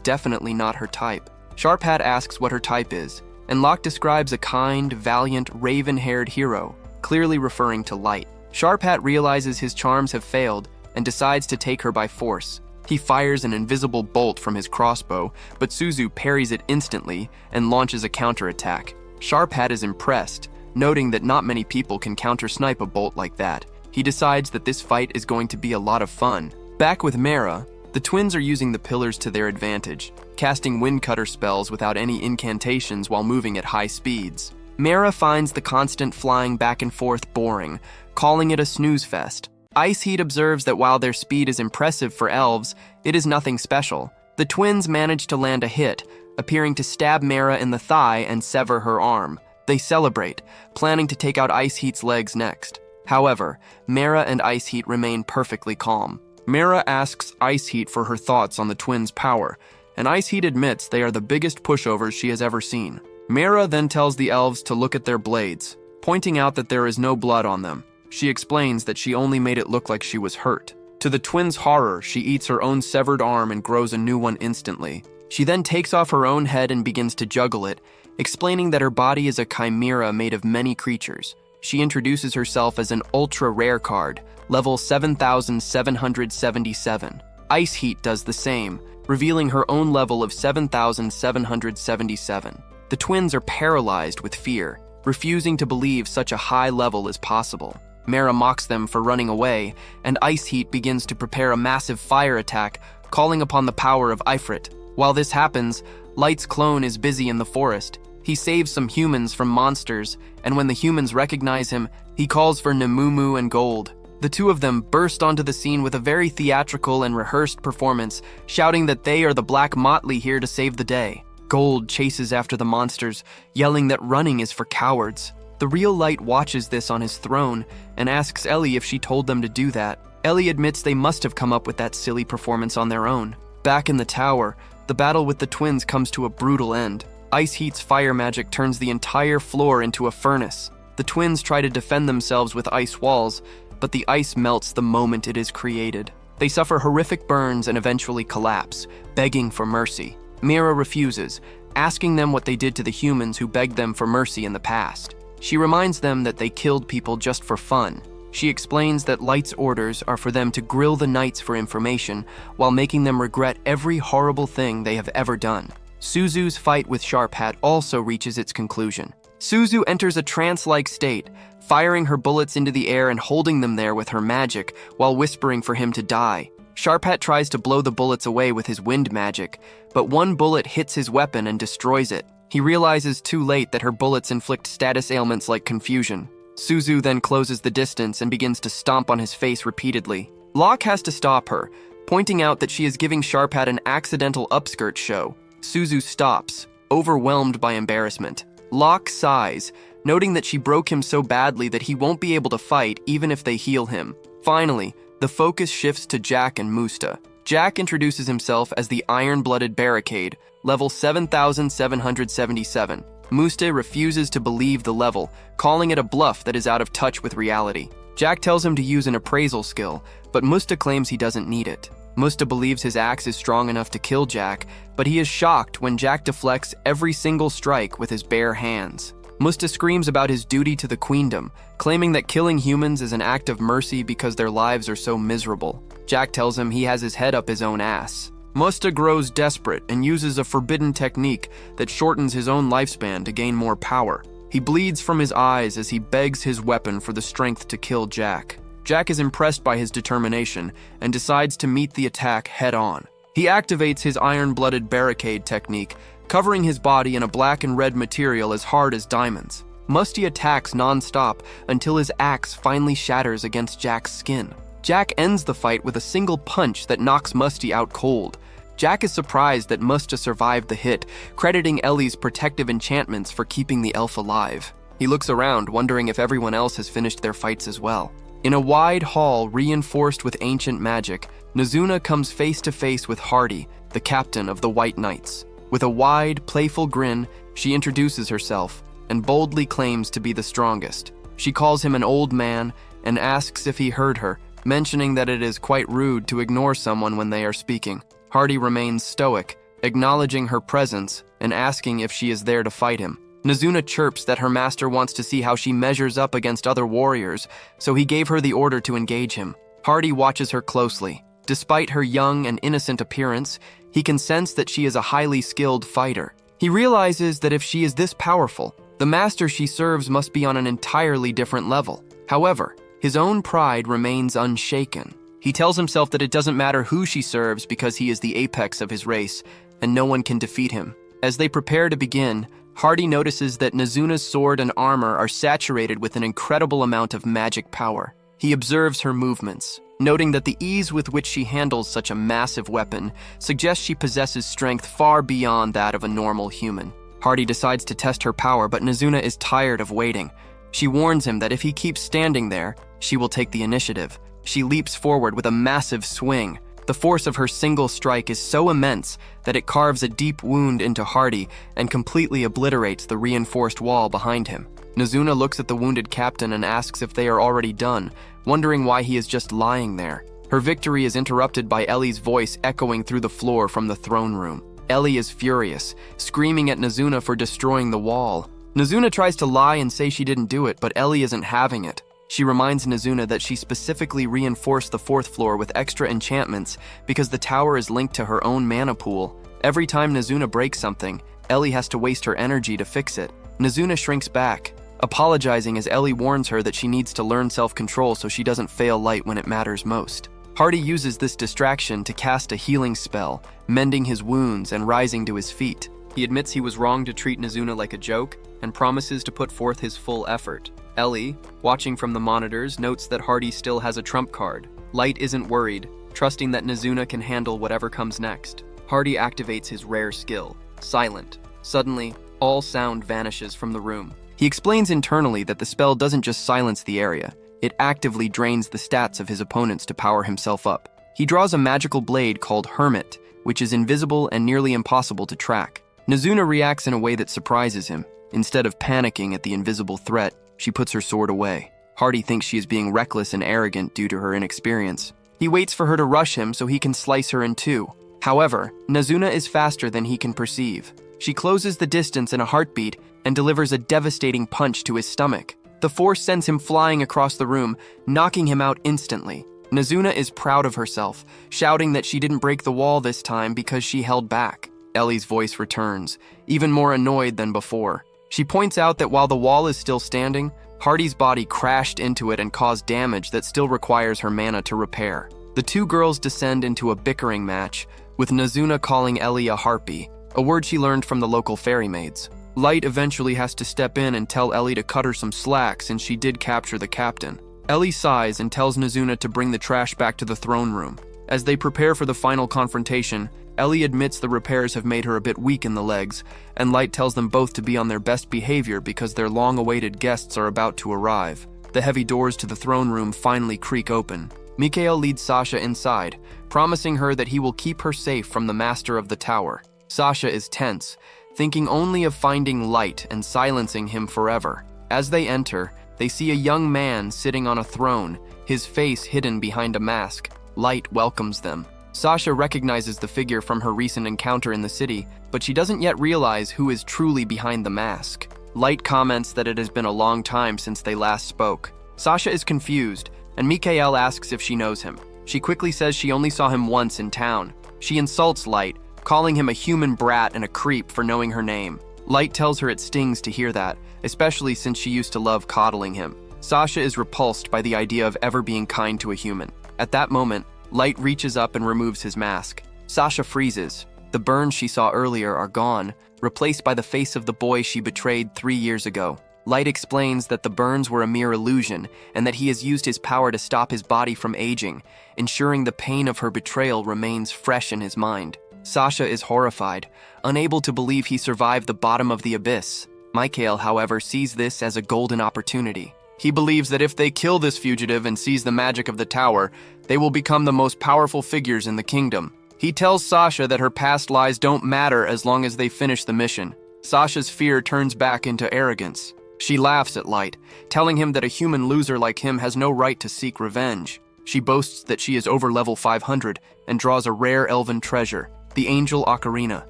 definitely not her type. Sharp Hat asks what her type is, and Locke describes a kind, valiant, raven-haired hero, clearly referring to Light. Sharp Hat realizes his charms have failed and decides to take her by force. He fires an invisible bolt from his crossbow, but Suzu parries it instantly and launches a counterattack. Sharp Hat is impressed, noting that not many people can counter-snipe a bolt like that. He decides that this fight is going to be a lot of fun. Back with Mara, the twins are using the pillars to their advantage, casting wind cutter spells without any incantations while moving at high speeds. Mera finds the constant flying back and forth boring, calling it a snooze fest. Ice Heat observes that while their speed is impressive for elves, it is nothing special. The twins manage to land a hit, appearing to stab Mera in the thigh and sever her arm. They celebrate, planning to take out Ice Heat's legs next. However, Mera and Ice Heat remain perfectly calm. Mera asks Ice Heat for her thoughts on the twins' power, and Ice Heat admits they are the biggest pushovers she has ever seen. Mera then tells the elves to look at their blades, pointing out that there is no blood on them. She explains that she only made it look like she was hurt. To the twins' horror, she eats her own severed arm and grows a new one instantly. She then takes off her own head and begins to juggle it, explaining that her body is a chimera made of many creatures. She introduces herself as an ultra-rare card, level 7,777. Ice Heat does the same, revealing her own level of 7,777. The twins are paralyzed with fear, refusing to believe such a high level is possible. Mera mocks them for running away, and Ice Heat begins to prepare a massive fire attack, calling upon the power of Ifrit. While this happens, Light's clone is busy in the forest. He saves some humans from monsters, and when the humans recognize him, he calls for Nemumu and Gold. The two of them burst onto the scene with a very theatrical and rehearsed performance, shouting that they are the Black Motley here to save the day. Gold chases after the monsters, yelling that running is for cowards. The real Light watches this on his throne and asks Ellie if she told them to do that. Ellie admits they must have come up with that silly performance on their own. Back in the tower, the battle with the twins comes to a brutal end. Ice Heat's fire magic turns the entire floor into a furnace. The twins try to defend themselves with ice walls, but the ice melts the moment it is created. They suffer horrific burns and eventually collapse, begging for mercy. Mera refuses, asking them what they did to the humans who begged them for mercy in the past. She reminds them that they killed people just for fun. She explains that Light's orders are for them to grill the knights for information while making them regret every horrible thing they have ever done. Suzu's fight with Sharp Hat also reaches its conclusion. Suzu enters a trance-like state, firing her bullets into the air and holding them there with her magic while whispering for him to die. Sharp Hat tries to blow the bullets away with his wind magic, but one bullet hits his weapon and destroys it. He realizes too late that her bullets inflict status ailments like confusion. Suzu then closes the distance and begins to stomp on his face repeatedly. Locke has to stop her, pointing out that she is giving Sharp Hat an accidental upskirt show. Suzu stops, overwhelmed by embarrassment. Locke sighs, noting that she broke him so badly that he won't be able to fight even if they heal him. Finally, the focus shifts to Jack and Musta. Jack introduces himself as the Iron-Blooded Barricade, level 7,777. Musta refuses to believe the level, calling it a bluff that is out of touch with reality. Jack tells him to use an appraisal skill, but Musta claims he doesn't need it. Musta believes his axe is strong enough to kill Jack, but he is shocked when Jack deflects every single strike with his bare hands. Musta screams about his duty to the queendom, claiming that killing humans is an act of mercy because their lives are so miserable. Jack tells him he has his head up his own ass. Musta grows desperate and uses a forbidden technique that shortens his own lifespan to gain more power. He bleeds from his eyes as he begs his weapon for the strength to kill Jack. Jack is impressed by his determination and decides to meet the attack head-on. He activates his Iron-Blooded Barricade technique, covering his body in a black and red material as hard as diamonds. Musty attacks non-stop until his axe finally shatters against Jack's skin. Jack ends the fight with a single punch that knocks Musty out cold. Jack is surprised that Musta survived the hit, crediting Ellie's protective enchantments for keeping the elf alive. He looks around, wondering if everyone else has finished their fights as well. In a wide hall reinforced with ancient magic, Nazuna comes face to face with Hardy, the captain of the White Knights. With a wide, playful grin, she introduces herself and boldly claims to be the strongest. She calls him an old man and asks if he heard her, mentioning that it is quite rude to ignore someone when they are speaking. Hardy remains stoic, acknowledging her presence and asking if she is there to fight him. Nazuna chirps that her master wants to see how she measures up against other warriors, so he gave her the order to engage him. Hardy watches her closely. Despite her young and innocent appearance, he can sense that she is a highly skilled fighter. He realizes that if she is this powerful, the master she serves must be on an entirely different level. However, his own pride remains unshaken. He tells himself that it doesn't matter who she serves because he is the apex of his race, and no one can defeat him. As they prepare to begin, Hardy notices that Nezuna's sword and armor are saturated with an incredible amount of magic power. He observes her movements, noting that the ease with which she handles such a massive weapon suggests she possesses strength far beyond that of a normal human. Hardy decides to test her power, but Nezuna is tired of waiting. She warns him that if he keeps standing there, she will take the initiative. She leaps forward with a massive swing. The force of her single strike is so immense that it carves a deep wound into Hardy and completely obliterates the reinforced wall behind him. Nezuna looks at the wounded captain and asks if they are already done, wondering why he is just lying there. Her victory is interrupted by Ellie's voice echoing through the floor from the throne room. Ellie is furious, screaming at Nezuna for destroying the wall. Nezuna tries to lie and say she didn't do it, but Ellie isn't having it. She reminds Nezuna that she specifically reinforced the fourth floor with extra enchantments because the tower is linked to her own mana pool. Every time Nezuna breaks something, Ellie has to waste her energy to fix it. Nezuna shrinks back, apologizing as Ellie warns her that she needs to learn self-control so she doesn't fail Light when it matters most. Hardy uses this distraction to cast a healing spell, mending his wounds and rising to his feet. He admits he was wrong to treat Nezuna like a joke and promises to put forth his full effort. Ellie, watching from the monitors, notes that Hardy still has a trump card. Light isn't worried, trusting that Nezuna can handle whatever comes next. Hardy activates his rare skill, Silent. Suddenly, all sound vanishes from the room. He explains internally that the spell doesn't just silence the area, it actively drains the stats of his opponents to power himself up. He draws a magical blade called Hermit, which is invisible and nearly impossible to track. Nezuna reacts in a way that surprises him. Instead of panicking at the invisible threat, she puts her sword away. Hardy thinks she is being reckless and arrogant due to her inexperience. He waits for her to rush him so he can slice her in two. However, Nezuna is faster than he can perceive. She closes the distance in a heartbeat and delivers a devastating punch to his stomach. The force sends him flying across the room, knocking him out instantly. Nezuna is proud of herself, shouting that she didn't break the wall this time because she held back. Ellie's voice returns, even more annoyed than before. She points out that while the wall is still standing, Hardy's body crashed into it and caused damage that still requires her mana to repair. The two girls descend into a bickering match, with Nezuna calling Ellie a harpy, a word she learned from the local fairy maids. Light eventually has to step in and tell Ellie to cut her some slack since she did capture the captain. Ellie sighs and tells Nezuna to bring the trash back to the throne room. As they prepare for the final confrontation, Ellie admits the repairs have made her a bit weak in the legs, and Light tells them both to be on their best behavior because their long-awaited guests are about to arrive. The heavy doors to the throne room finally creak open. Mikhail leads Sasha inside, promising her that he will keep her safe from the master of the tower. Sasha is tense, thinking only of finding Light and silencing him forever. As they enter, they see a young man sitting on a throne, his face hidden behind a mask. Light welcomes them. Sasha recognizes the figure from her recent encounter in the city, but she doesn't yet realize who is truly behind the mask. Light comments that it has been a long time since they last spoke. Sasha is confused, and Mikhail asks if she knows him. She quickly says she only saw him once in town. She insults Light, calling him a human brat and a creep for knowing her name. Light tells her it stings to hear that, especially since she used to love coddling him. Sasha is repulsed by the idea of ever being kind to a human. At that moment, Light reaches up and removes his mask. Sasha freezes. The burns she saw earlier are gone, replaced by the face of the boy she betrayed 3 years ago. Light explains that the burns were a mere illusion and that he has used his power to stop his body from aging, ensuring the pain of her betrayal remains fresh in his mind. Sasha is horrified, unable to believe he survived the bottom of the abyss. Mikhail, however, sees this as a golden opportunity. He believes that if they kill this fugitive and seize the magic of the tower, they will become the most powerful figures in the kingdom. He tells Sasha that her past lies don't matter as long as they finish the mission. Sasha's fear turns back into arrogance. She laughs at Light, telling him that a human loser like him has no right to seek revenge. She boasts that she is over level 500 and draws a rare elven treasure, the Angel Ocarina.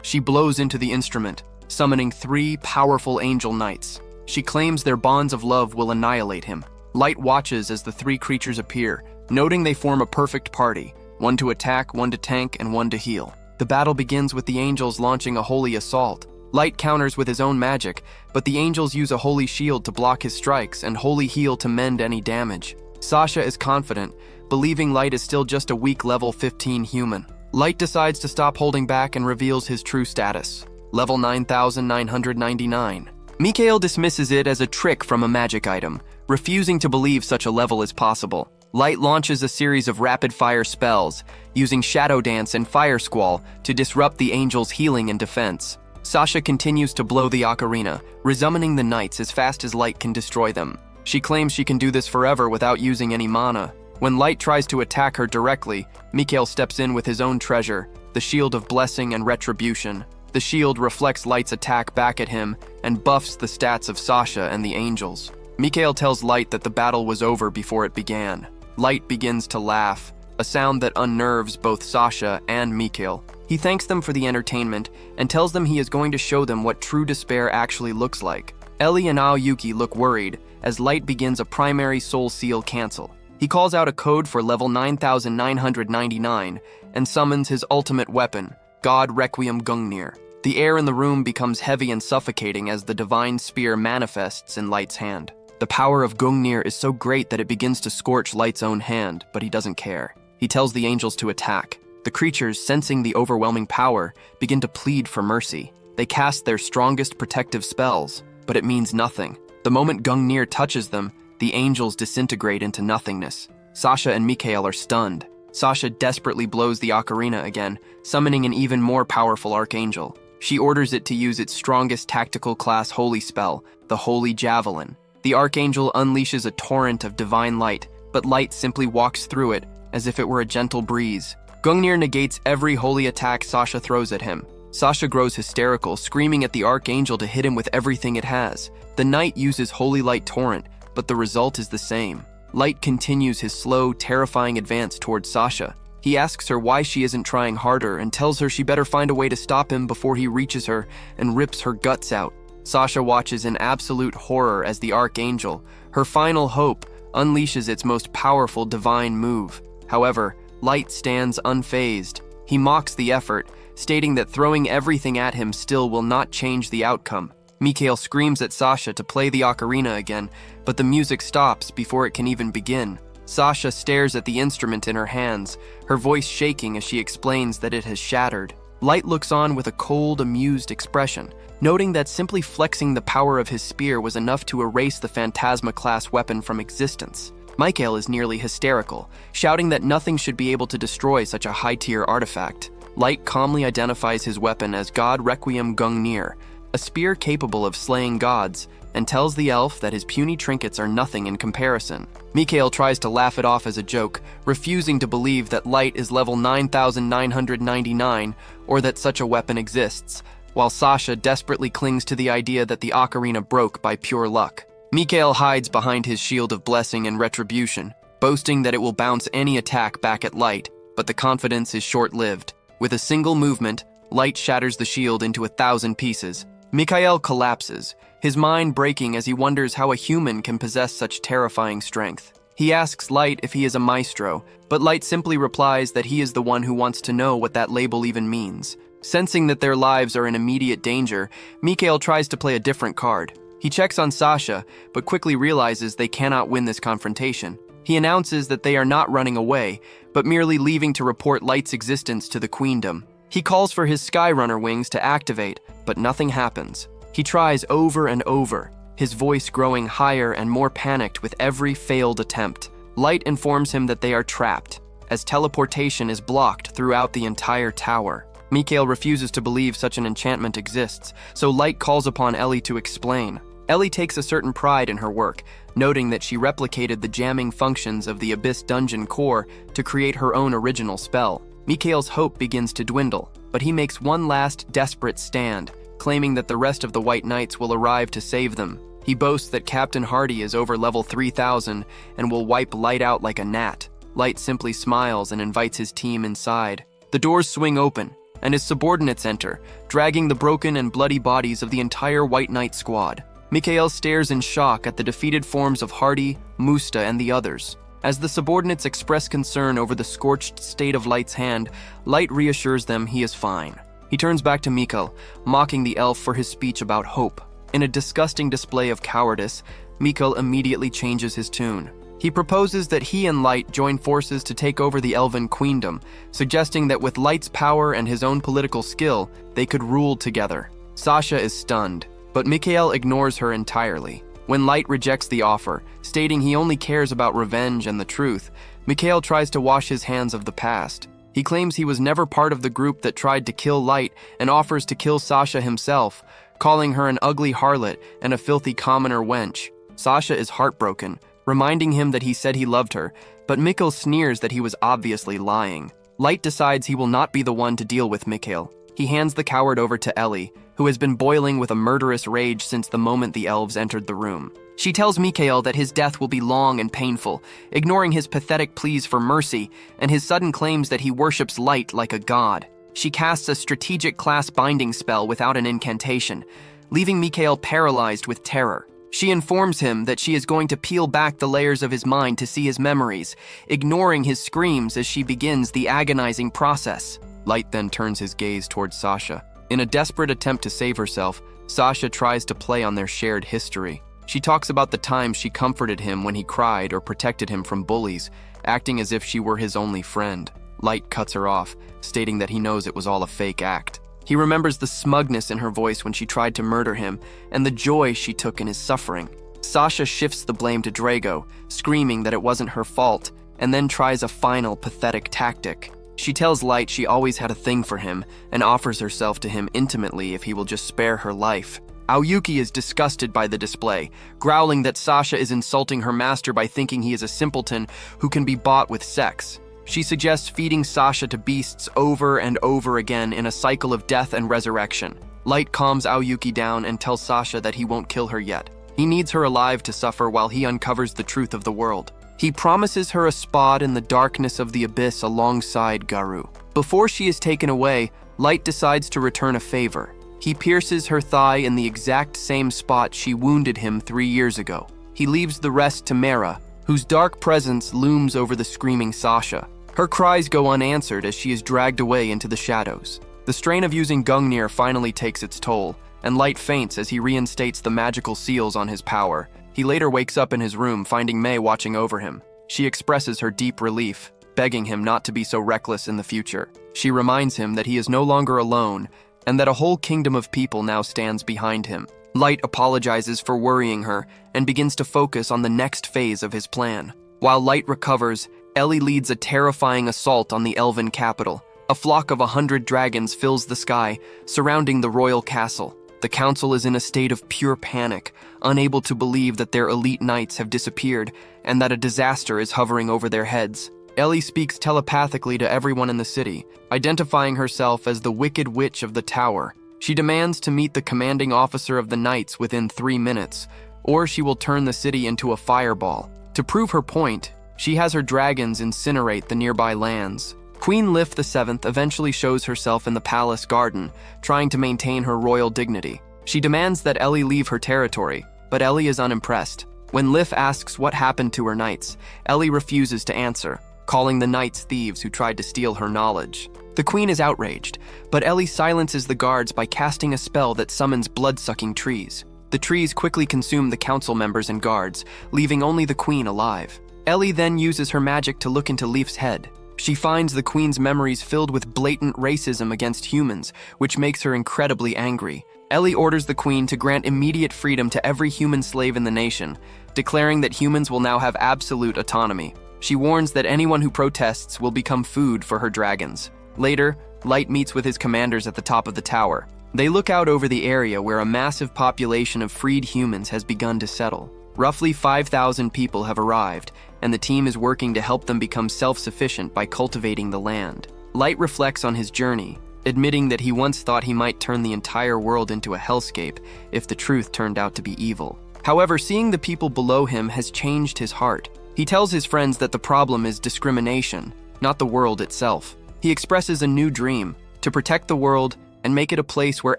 She blows into the instrument, summoning 3 powerful angel knights. She claims their bonds of love will annihilate him. Light watches as the 3 creatures appear, noting they form a perfect party, one to attack, one to tank, and one to heal. The battle begins with the angels launching a holy assault. Light counters with his own magic, but the angels use a holy shield to block his strikes and holy heal to mend any damage. Sasha is confident, believing Light is still just a weak level 15 human. Light decides to stop holding back and reveals his true status. level 9999. Mikhail dismisses it as a trick from a magic item, refusing to believe such a level is possible. Light launches a series of rapid-fire spells, using Shadow Dance and Fire Squall to disrupt the angel's healing and defense. Sasha continues to blow the ocarina, resummoning the knights as fast as Light can destroy them. She claims she can do this forever without using any mana. When Light tries to attack her directly, Mikhail steps in with his own treasure, the Shield of Blessing and Retribution. The shield reflects Light's attack back at him and buffs the stats of Sasha and the angels. Mikhail tells Light that the battle was over before it began. Light begins to laugh, a sound that unnerves both Sasha and Mikhail. He thanks them for the entertainment and tells them he is going to show them what true despair actually looks like. Ellie and Aoyuki look worried as Light begins a primary soul seal cancel. He calls out a code for level 9999 and summons his ultimate weapon, God Requiem Gungnir. The air in the room becomes heavy and suffocating as the divine spear manifests in Light's hand. The power of Gungnir is so great that it begins to scorch Light's own hand, but he doesn't care. He tells the angels to attack. The creatures, sensing the overwhelming power, begin to plead for mercy. They cast their strongest protective spells, but it means nothing. The moment Gungnir touches them, the angels disintegrate into nothingness. Sasha and Mikhail are stunned. Sasha desperately blows the ocarina again, summoning an even more powerful archangel. She orders it to use its strongest tactical class holy spell, the Holy Javelin. The archangel unleashes a torrent of divine light, but Light simply walks through it as if it were a gentle breeze. Gungnir negates every holy attack Sasha throws at him. Sasha grows hysterical, screaming at the archangel to hit him with everything it has. The knight uses Holy Light Torrent, but the result is the same. Light continues his slow, terrifying advance towards Sasha. He asks her why she isn't trying harder and tells her she better find a way to stop him before he reaches her and rips her guts out. Sasha watches in absolute horror as the archangel, her final hope, unleashes its most powerful divine move. However, Light stands unfazed. He mocks the effort, stating that throwing everything at him still will not change the outcome. Mikhail screams at Sasha to play the ocarina again, but the music stops before it can even begin. Sasha stares at the instrument in her hands, her voice shaking as she explains that it has shattered. Light looks on with a cold, amused expression, noting that simply flexing the power of his spear was enough to erase the Phantasma-class weapon from existence. Mikhail is nearly hysterical, shouting that nothing should be able to destroy such a high-tier artifact. Light calmly identifies his weapon as God Requiem Gungnir, a spear capable of slaying gods, and tells the elf that his puny trinkets are nothing in comparison. Mikhail tries to laugh it off as a joke, refusing to believe that Light is level 9999 or that such a weapon exists, while Sasha desperately clings to the idea that the ocarina broke by pure luck. Mikhail hides behind his Shield of Blessing and Retribution, boasting that it will bounce any attack back at Light, but the confidence is short-lived. With a single movement, Light shatters the shield into 1,000 pieces. Mikhail collapses, his mind breaking as he wonders how a human can possess such terrifying strength. He asks Light if he is a maestro, but Light simply replies that he is the one who wants to know what that label even means. Sensing that their lives are in immediate danger, Mikhail tries to play a different card. He checks on Sasha, but quickly realizes they cannot win this confrontation. He announces that they are not running away, but merely leaving to report Light's existence to the Queendom. He calls for his Skyrunner wings to activate, but nothing happens. He tries over and over, his voice growing higher and more panicked with every failed attempt. Light informs him that they are trapped, as teleportation is blocked throughout the entire tower. Mikhail refuses to believe such an enchantment exists, so Light calls upon Ellie to explain. Ellie takes a certain pride in her work, noting that she replicated the jamming functions of the Abyss Dungeon core to create her own original spell. Mikhail's hope begins to dwindle, but he makes one last desperate stand, claiming that the rest of the White Knights will arrive to save them. He boasts that Captain Hardy is over level 3000 and will wipe Light out like a gnat. Light simply smiles and invites his team inside. The doors swing open, and his subordinates enter, dragging the broken and bloody bodies of the entire White Knight squad. Mikhail stares in shock at the defeated forms of Hardy, Musta, and the others. As the subordinates express concern over the scorched state of Light's hand, Light reassures them he is fine. He turns back to Mikhail, mocking the elf for his speech about hope. In a disgusting display of cowardice, Mikhail immediately changes his tune. He proposes that he and Light join forces to take over the Elven Queendom, suggesting that with Light's power and his own political skill, they could rule together. Sasha is stunned, but Mikhail ignores her entirely. When Light rejects the offer, stating he only cares about revenge and the truth, Mikhail tries to wash his hands of the past. He claims he was never part of the group that tried to kill Light and offers to kill Sasha himself, calling her an ugly harlot and a filthy commoner wench. Sasha is heartbroken, reminding him that he said he loved her, but Mikhail sneers that he was obviously lying. Light decides he will not be the one to deal with Mikhail. He hands the coward over to Ellie, who has been boiling with a murderous rage since the moment the elves entered the room. She tells Mikhail that his death will be long and painful, ignoring his pathetic pleas for mercy and his sudden claims that he worships Light like a god. She casts a strategic class binding spell without an incantation, leaving Mikhail paralyzed with terror. She informs him that she is going to peel back the layers of his mind to see his memories, ignoring his screams as she begins the agonizing process. Light then turns his gaze towards Sasha. In a desperate attempt to save herself, Sasha tries to play on their shared history. She talks about the times she comforted him when he cried or protected him from bullies, acting as if she were his only friend. Light cuts her off, stating that he knows it was all a fake act. He remembers the smugness in her voice when she tried to murder him, and the joy she took in his suffering. Sasha shifts the blame to Drago, screaming that it wasn't her fault, and then tries a final pathetic tactic. She tells Light she always had a thing for him, and offers herself to him intimately if he will just spare her life. Aoyuki is disgusted by the display, growling that Sasha is insulting her master by thinking he is a simpleton who can be bought with sex. She suggests feeding Sasha to beasts over and over again in a cycle of death and resurrection. Light calms Aoyuki down and tells Sasha that he won't kill her yet. He needs her alive to suffer while he uncovers the truth of the world. He promises her a spot in the darkness of the abyss alongside Garou. Before she is taken away, Light decides to return a favor. He pierces her thigh in the exact same spot she wounded him 3 years ago. He leaves the rest to Mera, whose dark presence looms over the screaming Sasha. Her cries go unanswered as she is dragged away into the shadows. The strain of using Gungnir finally takes its toll, and Light faints as he reinstates the magical seals on his power. He later wakes up in his room, finding Mei watching over him. She expresses her deep relief, begging him not to be so reckless in the future. She reminds him that he is no longer alone, and that a whole kingdom of people now stands behind him. Light apologizes for worrying her, and begins to focus on the next phase of his plan. While Light recovers, Ellie leads a terrifying assault on the elven capital. A flock of 100 dragons fills the sky, surrounding the royal castle. The council is in a state of pure panic, unable to believe that their elite knights have disappeared and that a disaster is hovering over their heads. Ellie speaks telepathically to everyone in the city, identifying herself as the Wicked Witch of the Tower. She demands to meet the commanding officer of the knights within 3 minutes, or she will turn the city into a fireball. To prove her point, she has her dragons incinerate the nearby lands. Queen Lif VII eventually shows herself in the palace garden, trying to maintain her royal dignity. She demands that Ellie leave her territory, but Ellie is unimpressed. When Lif asks what happened to her knights, Ellie refuses to answer, calling the knights thieves who tried to steal her knowledge. The queen is outraged, but Ellie silences the guards by casting a spell that summons blood-sucking trees. The trees quickly consume the council members and guards, leaving only the queen alive. Ellie then uses her magic to look into Leaf's head. She finds the queen's memories filled with blatant racism against humans, which makes her incredibly angry. Ellie orders the queen to grant immediate freedom to every human slave in the nation, declaring that humans will now have absolute autonomy. She warns that anyone who protests will become food for her dragons. Later, Light meets with his commanders at the top of the tower. They look out over the area where a massive population of freed humans has begun to settle. Roughly 5,000 people have arrived, and the team is working to help them become self-sufficient by cultivating the land. Light reflects on his journey, admitting that he once thought he might turn the entire world into a hellscape if the truth turned out to be evil. However, seeing the people below him has changed his heart. He tells his friends that the problem is discrimination, not the world itself. He expresses a new dream, to protect the world and make it a place where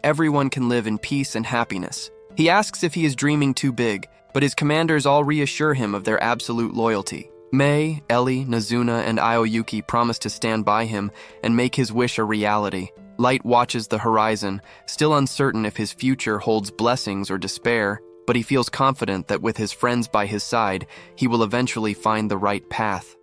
everyone can live in peace and happiness. He asks if he is dreaming too big, but his commanders all reassure him of their absolute loyalty. Mei, Ellie, Nazuna, and Aoyuki promise to stand by him and make his wish a reality. Light watches the horizon, still uncertain if his future holds blessings or despair, but he feels confident that with his friends by his side, he will eventually find the right path.